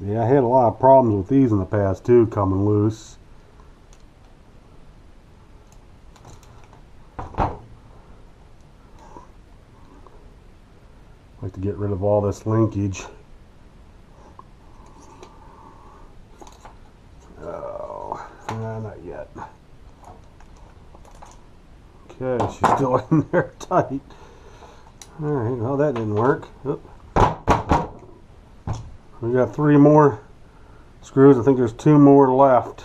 A: Yeah, I had a lot of problems with these in the past too, coming loose. Like to get rid of all this linkage. Oh, not yet. Okay, she's still in there tight. Alright, well that didn't work. Oop. We got 3 more screws. I think there's 2 more left.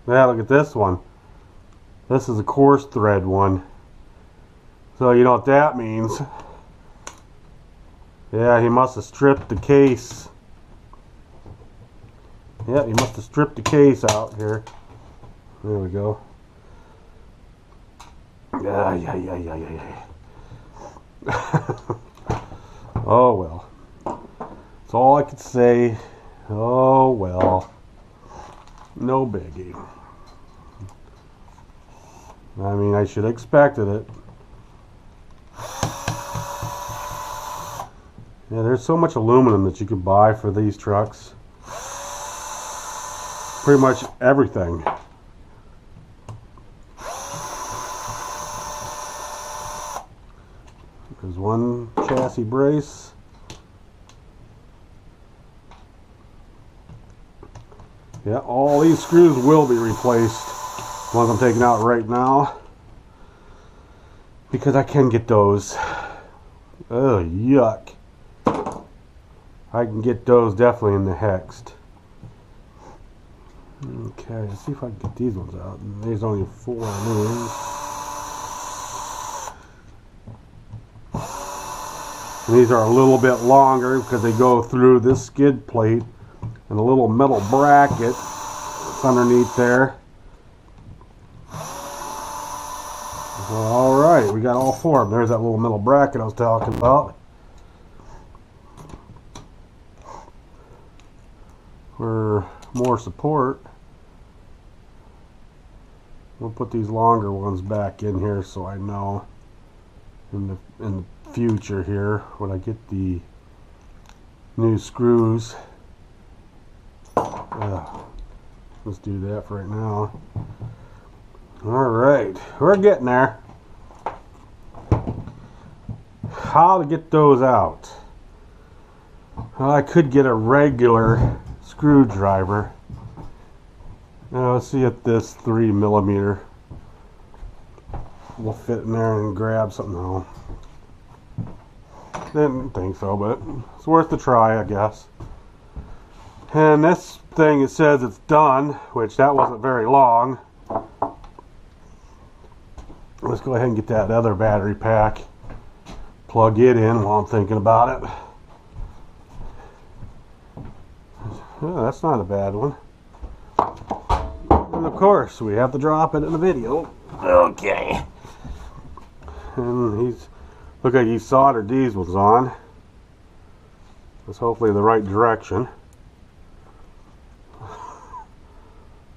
A: Yeah, look at this one. This is a coarse thread one. So you know what that means. Yeah, he must have stripped the case. Yeah, he must have stripped the case out here. There we go. Yeah. Oh well. That's all I could say. Oh well. No biggie. I mean, I should have expected it. Yeah, there's so much aluminum that you could buy for these trucks. Pretty much everything. There's one chassis brace. Yeah, all these screws will be replaced. Ones I'm taking out right now. Because I can get those. Oh, yuck. I can get those definitely in the hexed. Okay, let's see if I can get these ones out. There's only 4 on these. And these are a little bit longer because they go through this skid plate and a little metal bracket that's underneath there. Alright. Alright, we got all four of them. There's that little metal bracket I was talking about. For more support, we'll put these longer ones back in here so I know in the future here when I get the new screws. Let's do that for right now. Alright, we're getting there. How to get those out? Well, I could get a regular screwdriver. Now let's see if this 3mm will fit in there and grab something. No, didn't think so, but it's worth a try, I guess. And this thing, it says it's done, which that wasn't very long. Let's go ahead and get that other battery pack, plug it in while I'm thinking about it. Oh, that's not a bad one. And of course, we have to drop it in the video. Okay. And look like he soldered these ones on. That's hopefully the right direction.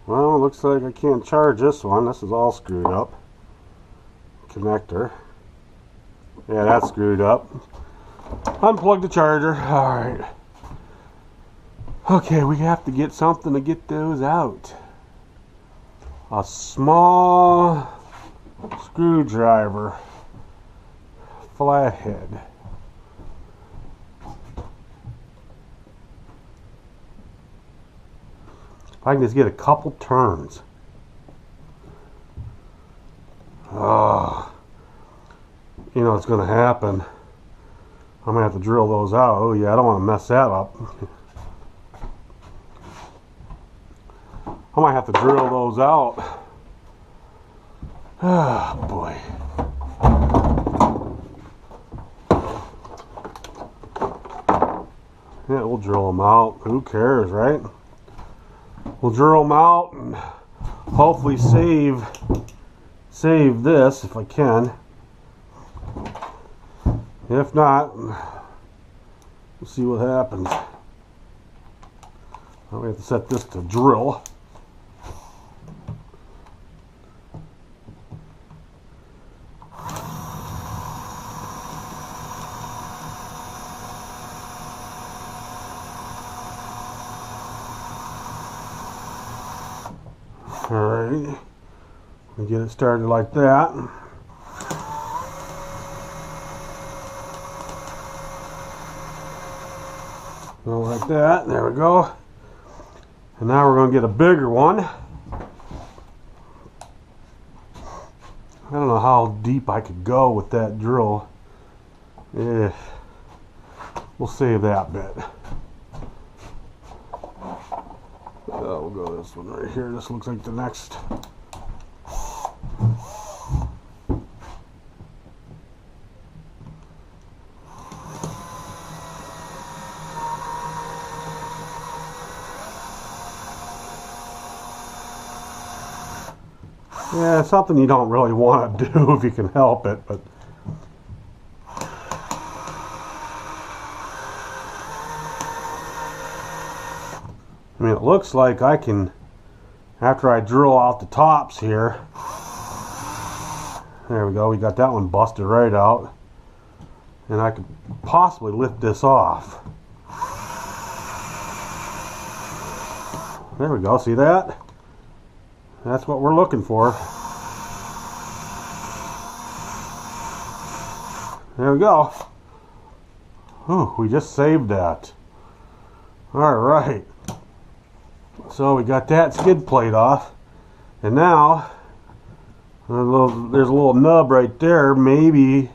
A: Well, looks like I can't charge this one. This is all screwed up. Connector. Yeah, that's screwed up. Unplug the charger. Alright. Okay, we have to get something to get those out. A small screwdriver. Flathead. If I can just get a couple turns. You know what's going to happen. I'm going to have to drill those out. Oh yeah, I don't want to mess that up. I might have to drill those out. Ah, boy. Yeah, we'll drill them out. Who cares, right? We'll drill them out and hopefully save this if I can. If not, we'll see what happens. Now we have to set this to drill. Alright, we get it started like that. Go like that, there we go. And now we're going to get a bigger one. I don't know how deep I could go with that drill. Yeah, we'll save that bit. We'll go this one right here. This looks like the next. Yeah, it's something you don't really want to do if you can help it, but I mean, it looks like I can, after I drill out the tops here, there we go, we got that one busted right out, and I could possibly lift this off. There we go, see that? That's what we're looking for. There we go. Ooh, we just saved that. Alright. So we got that skid plate off. And now, there's a little nub right there. Maybe,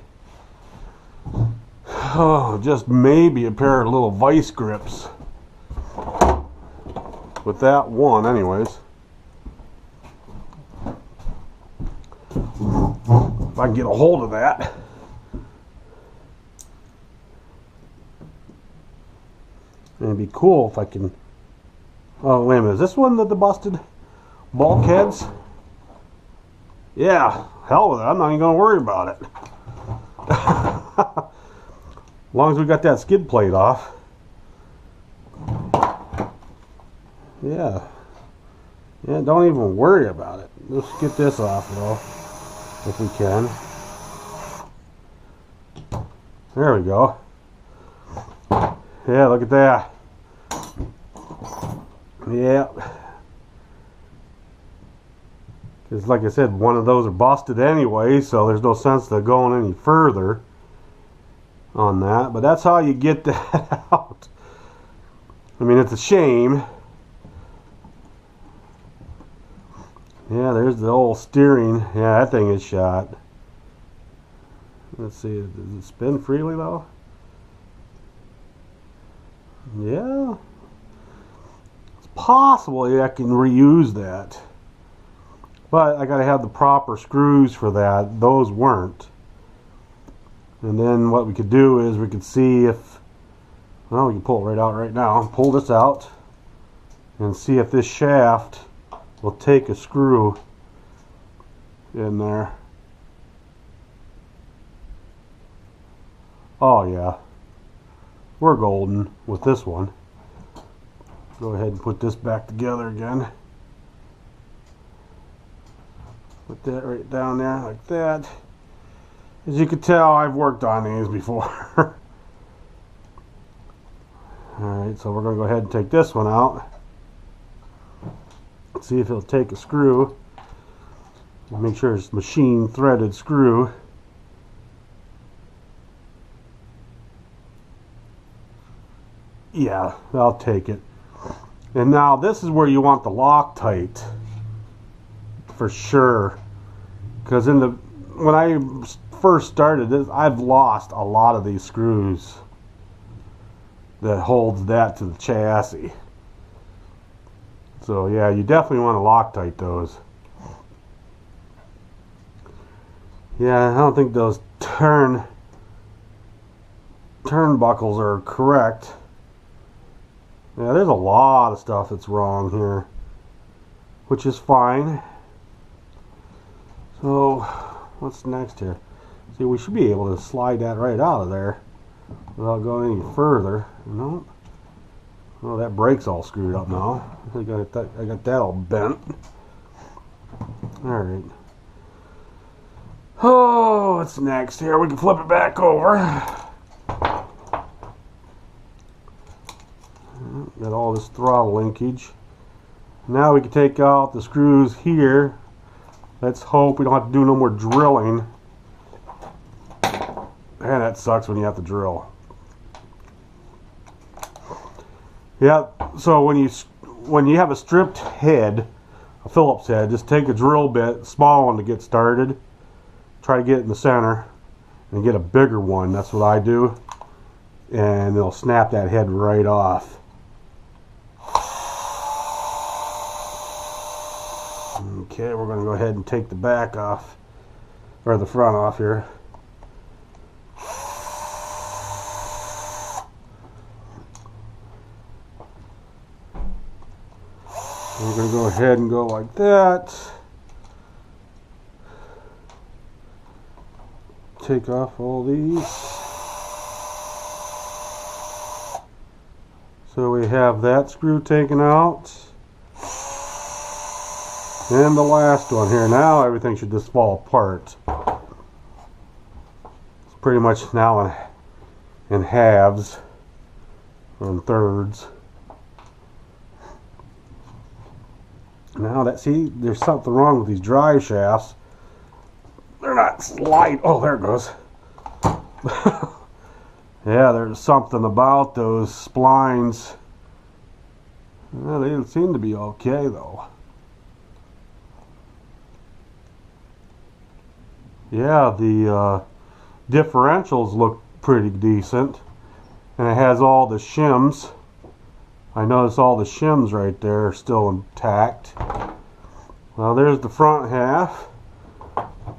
A: just maybe a pair of little vice grips. With that one, anyways. If I can get a hold of that. It'd be cool if I can. Oh, wait a minute. Is this one the busted bulkheads? Yeah, hell with it. I'm not even going to worry about it. As long as we got that skid plate off. Yeah. Yeah, don't even worry about it. Let's get this off though, if we can. There we go. Yeah, look at that. Yeah. Because like I said, one of those are busted anyway, so there's no sense to going any further on that. But that's how you get that out. I mean, it's a shame. Yeah, there's the old steering. Yeah, that thing is shot. Let's see, does it spin freely though? Yeah. It's possible I can reuse that. But I gotta have the proper screws for that. Those weren't. And then what we could do is we could see if, well, we can pull it right out right now. Pull this out and see if this shaft will take a screw in there. Oh yeah, we're golden with this one. Go ahead and put this back together again. Put that right down there like that. As you can tell, I've worked on these before. Alright, so we're going to go ahead and take this one out. See if it'll take a screw. Make sure it's machine threaded screw. Yeah, I'll take it. And now this is where you want the Loctite for sure. Because when I first started this, I've lost a lot of these screws that holds that to the chassis. So yeah, you definitely want to Loctite those. Yeah, I don't think those turnbuckles are correct. Yeah, there's a lot of stuff that's wrong here, which is fine. So what's next here? See, we should be able to slide that right out of there without going any further. No. Oh, that brake's all screwed up now. I got that all bent. Alright. Oh, what's next here? We can flip it back over. Got all this throttle linkage. Now we can take out the screws here. Let's hope we don't have to do no more drilling. Man, that sucks when you have to drill. Yeah, so when you have a stripped head, a Phillips head, just take a drill bit, small one to get started. Try to get it in the center and get a bigger one. That's what I do. And it'll snap that head right off. Okay, we're going to go ahead and take the back off, or the front off here. We're going to go ahead and go like that. Take off all these. So we have that screw taken out. And the last one here. Now everything should just fall apart. It's pretty much now in halves or in thirds. Now that, see, there's something wrong with these drive shafts. They're not slide. Oh, there it goes. Yeah, there's something about those splines. Well, they seem to be okay though. Yeah, the differentials look pretty decent, and it has all the shims. I notice all the shims right there are still intact. Well, there's the front half.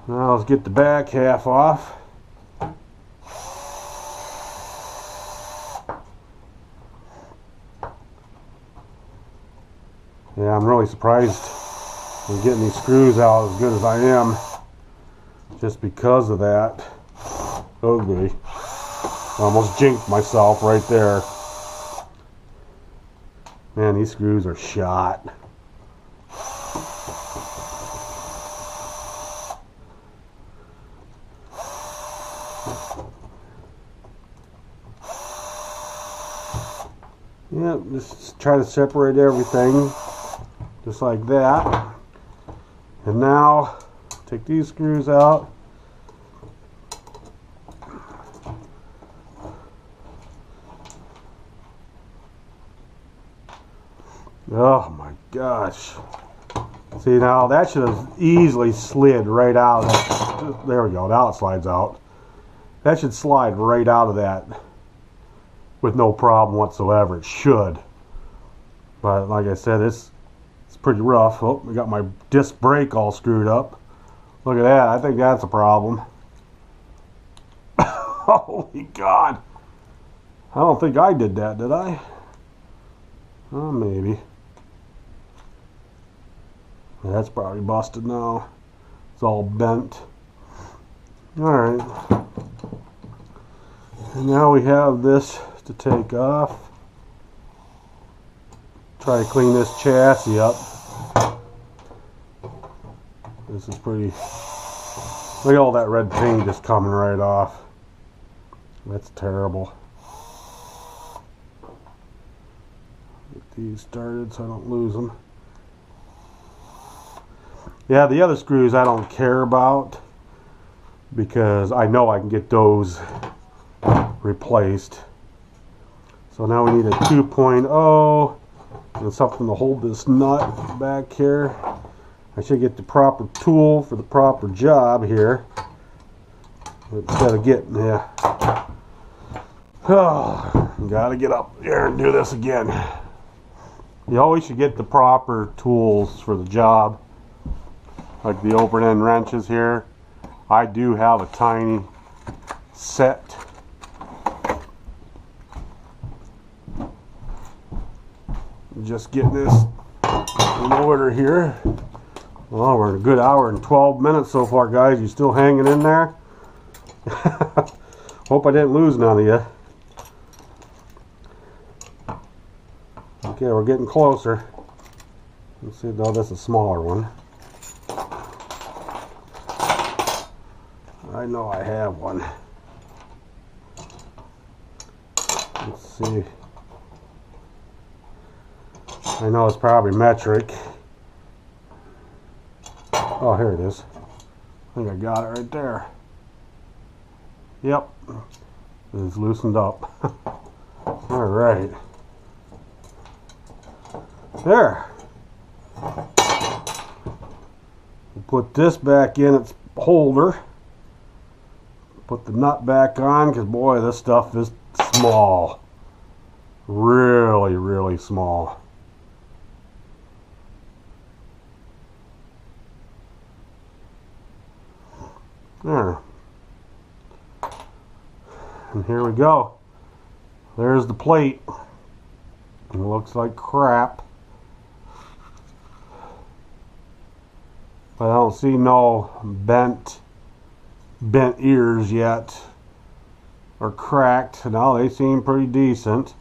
A: Now let's get the back half off. Yeah, I'm really surprised I'm getting these screws out as good as I am. just because of that. Ugly. Almost jinked myself right there. Man, these screws are shot. Yep, just try to separate everything just like that. And now take these screws out. Oh my gosh. See, now that should have easily slid right out of that. There we go, now it slides out. That should slide right out of that with no problem whatsoever. It should. But like I said, it's pretty rough. Oh, we got my disc brake all screwed up. Look at that. I think that's a problem. Holy God. I don't think I did that, did I? Oh, maybe. That's probably busted now. It's all bent. Alright. And now we have this to take off. Try to clean this chassis up. This is pretty... Look at all that red paint just coming right off. That's terrible. Get these started so I don't lose them. Yeah, the other screws I don't care about because I know I can get those replaced. So now we need a 2.0 and something to hold this nut back here. I should get the proper tool for the proper job here instead of getting oh, gotta get up here and do this again. You always should get the proper tools for the job, like the open end wrenches here. I do have a tiny set. Just getting this in order here. Well, we're a good hour and 12 minutes so far, guys. You still hanging in there? Hope I didn't lose none of you. Okay, we're getting closer. Let's see, no, that's a smaller one. I know I have one. Let's see. I know it's probably metric. Oh, here it is. I think I got it right there. Yep. It's loosened up. Alright. There. We'll put this back in its holder. Put the nut back on because, boy, this stuff is small. Really, really small. There. And here we go. There's the plate. It looks like crap. But I don't see no bent ears yet. Or cracked. Now they seem pretty decent.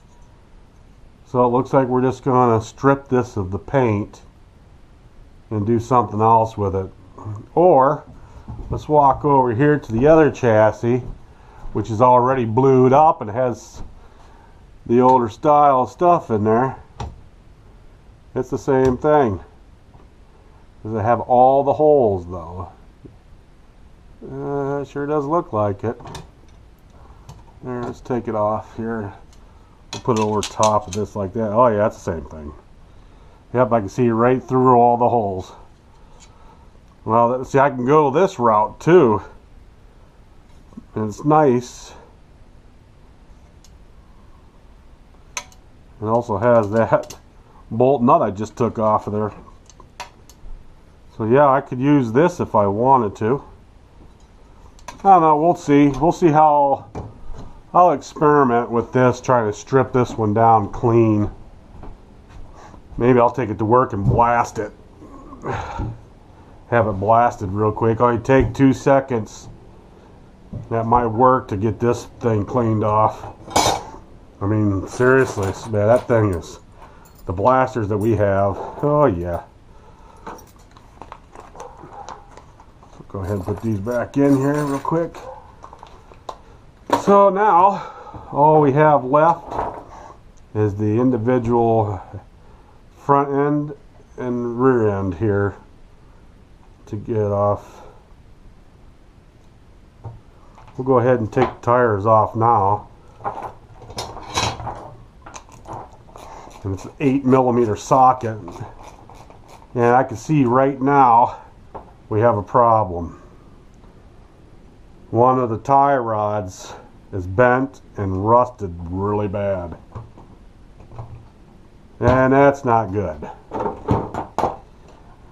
A: So it looks like we're just going to strip this of the paint and do something else with it. Or let's walk over here to the other chassis, which is already blued up and has the older style stuff in there. It's the same thing. Does it have all the holes though? It sure does look like it. There, let's take it off here. We'll put it over top of this like that. Oh yeah, it's the same thing. Yep, I can see right through all the holes. Well, see, I can go this route too. And it's nice. It also has that bolt nut I just took off of there. So yeah, I could use this if I wanted to. I don't know, we'll see. We'll see how I'll experiment with this, trying to strip this one down clean. Maybe I'll take it to work and blast it. have it blasted real quick. Only take 2 seconds. That might work to get this thing cleaned off. I mean, seriously, man, that thing is, the blasters that we have, oh yeah. So go ahead and put these back in here real quick. So now, all we have left is the individual front end and rear end here to get off. We'll go ahead and take the tires off now. And it's an 8mm socket. And I can see right now we have a problem. One of the tie rods is bent and rusted really bad. And that's not good.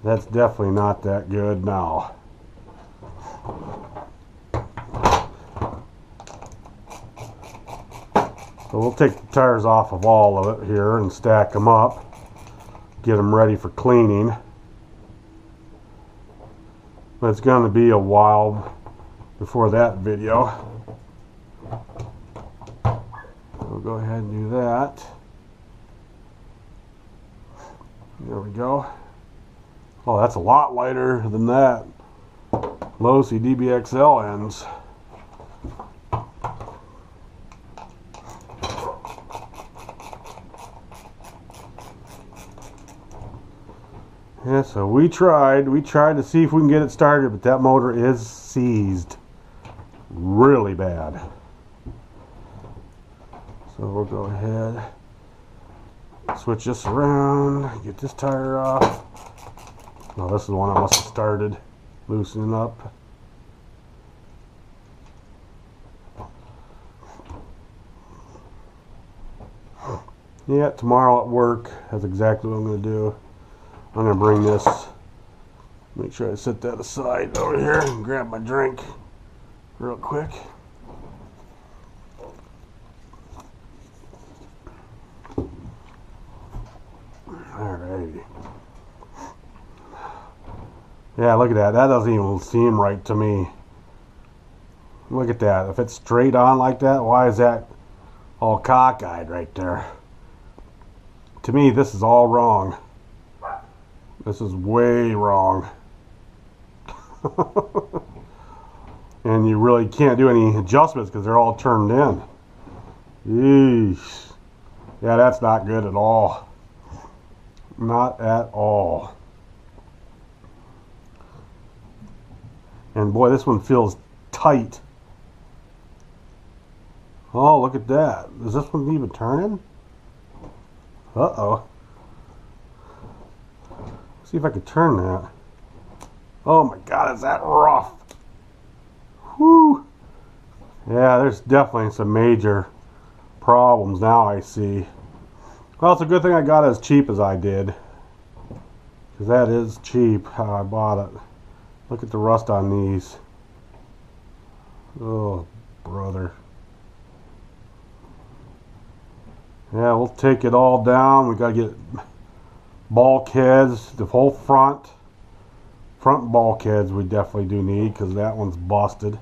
A: That's definitely not that good now. So we'll take the tires off of all of it here and stack them up. Get them ready for cleaning. But it's going to be a while before that video. We'll go ahead and do that. There we go. Oh, that's a lot lighter than that. Low CDBXL ends. Yeah, so we tried to see if we can get it started, but that motor is seized really bad. So we'll go ahead, switch this around, get this tire off. No, this is the one I must have started loosening up. Yeah, tomorrow at work, that's exactly what I'm going to do. I'm going to bring this, make sure I set that aside over here and grab my drink real quick. Alrighty. Yeah, look at that. That doesn't even seem right to me. Look at that. If it's straight on like that, why is that all cockeyed right there? To me, this is all wrong. This is way wrong. And you really can't do any adjustments because they're all turned in. Yeesh. Yeah, that's not good at all. Not at all. And boy, this one feels tight. Oh, look at that. Is this one even turning? Uh-oh. See if I can turn that. Oh my God, is that rough? Whew. Yeah, there's definitely some major problems now I see. Well, it's a good thing I got it as cheap as I did. Because that is cheap how I bought it. Look at the rust on these. Oh, brother. Yeah, we'll take it all down. We got to get bulkheads, the whole front bulkheads we definitely do need because that one's busted.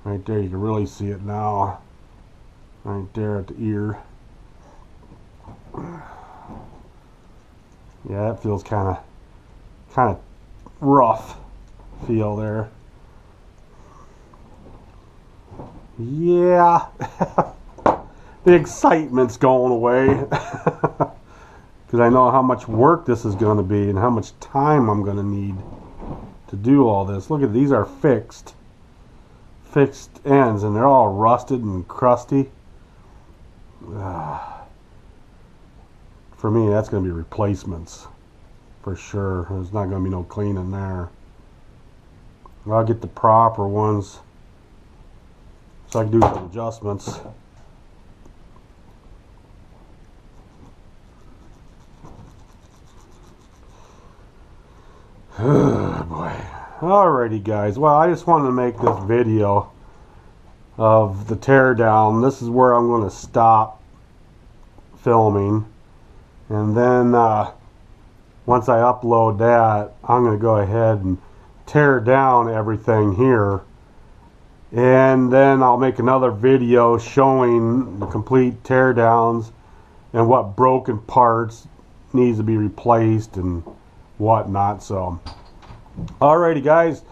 A: Right there, you can really see it now. Right there at the ear. Yeah, that feels kind of rough feel there. Yeah. The excitement's going away. Because I know how much work this is going to be and how much time I'm going to need to do all this. Look at these are fixed ends and they're all rusted and crusty. For me, that's going to be replacements for sure. There's not going to be no cleaning there. I'll get the proper ones so I can do some adjustments. Oh boy. Alrighty guys, well I just wanted to make this video of the teardown. This is where I'm going to stop filming, and then once I upload that, I'm going to go ahead and tear down everything here, and then I'll make another video showing the complete tear downs and what broken parts needs to be replaced and whatnot. So alrighty guys,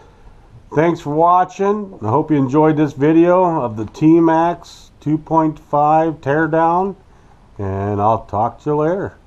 A: thanks for watching. I hope you enjoyed this video of the Maxx 2.5 teardown, and I'll talk to you later.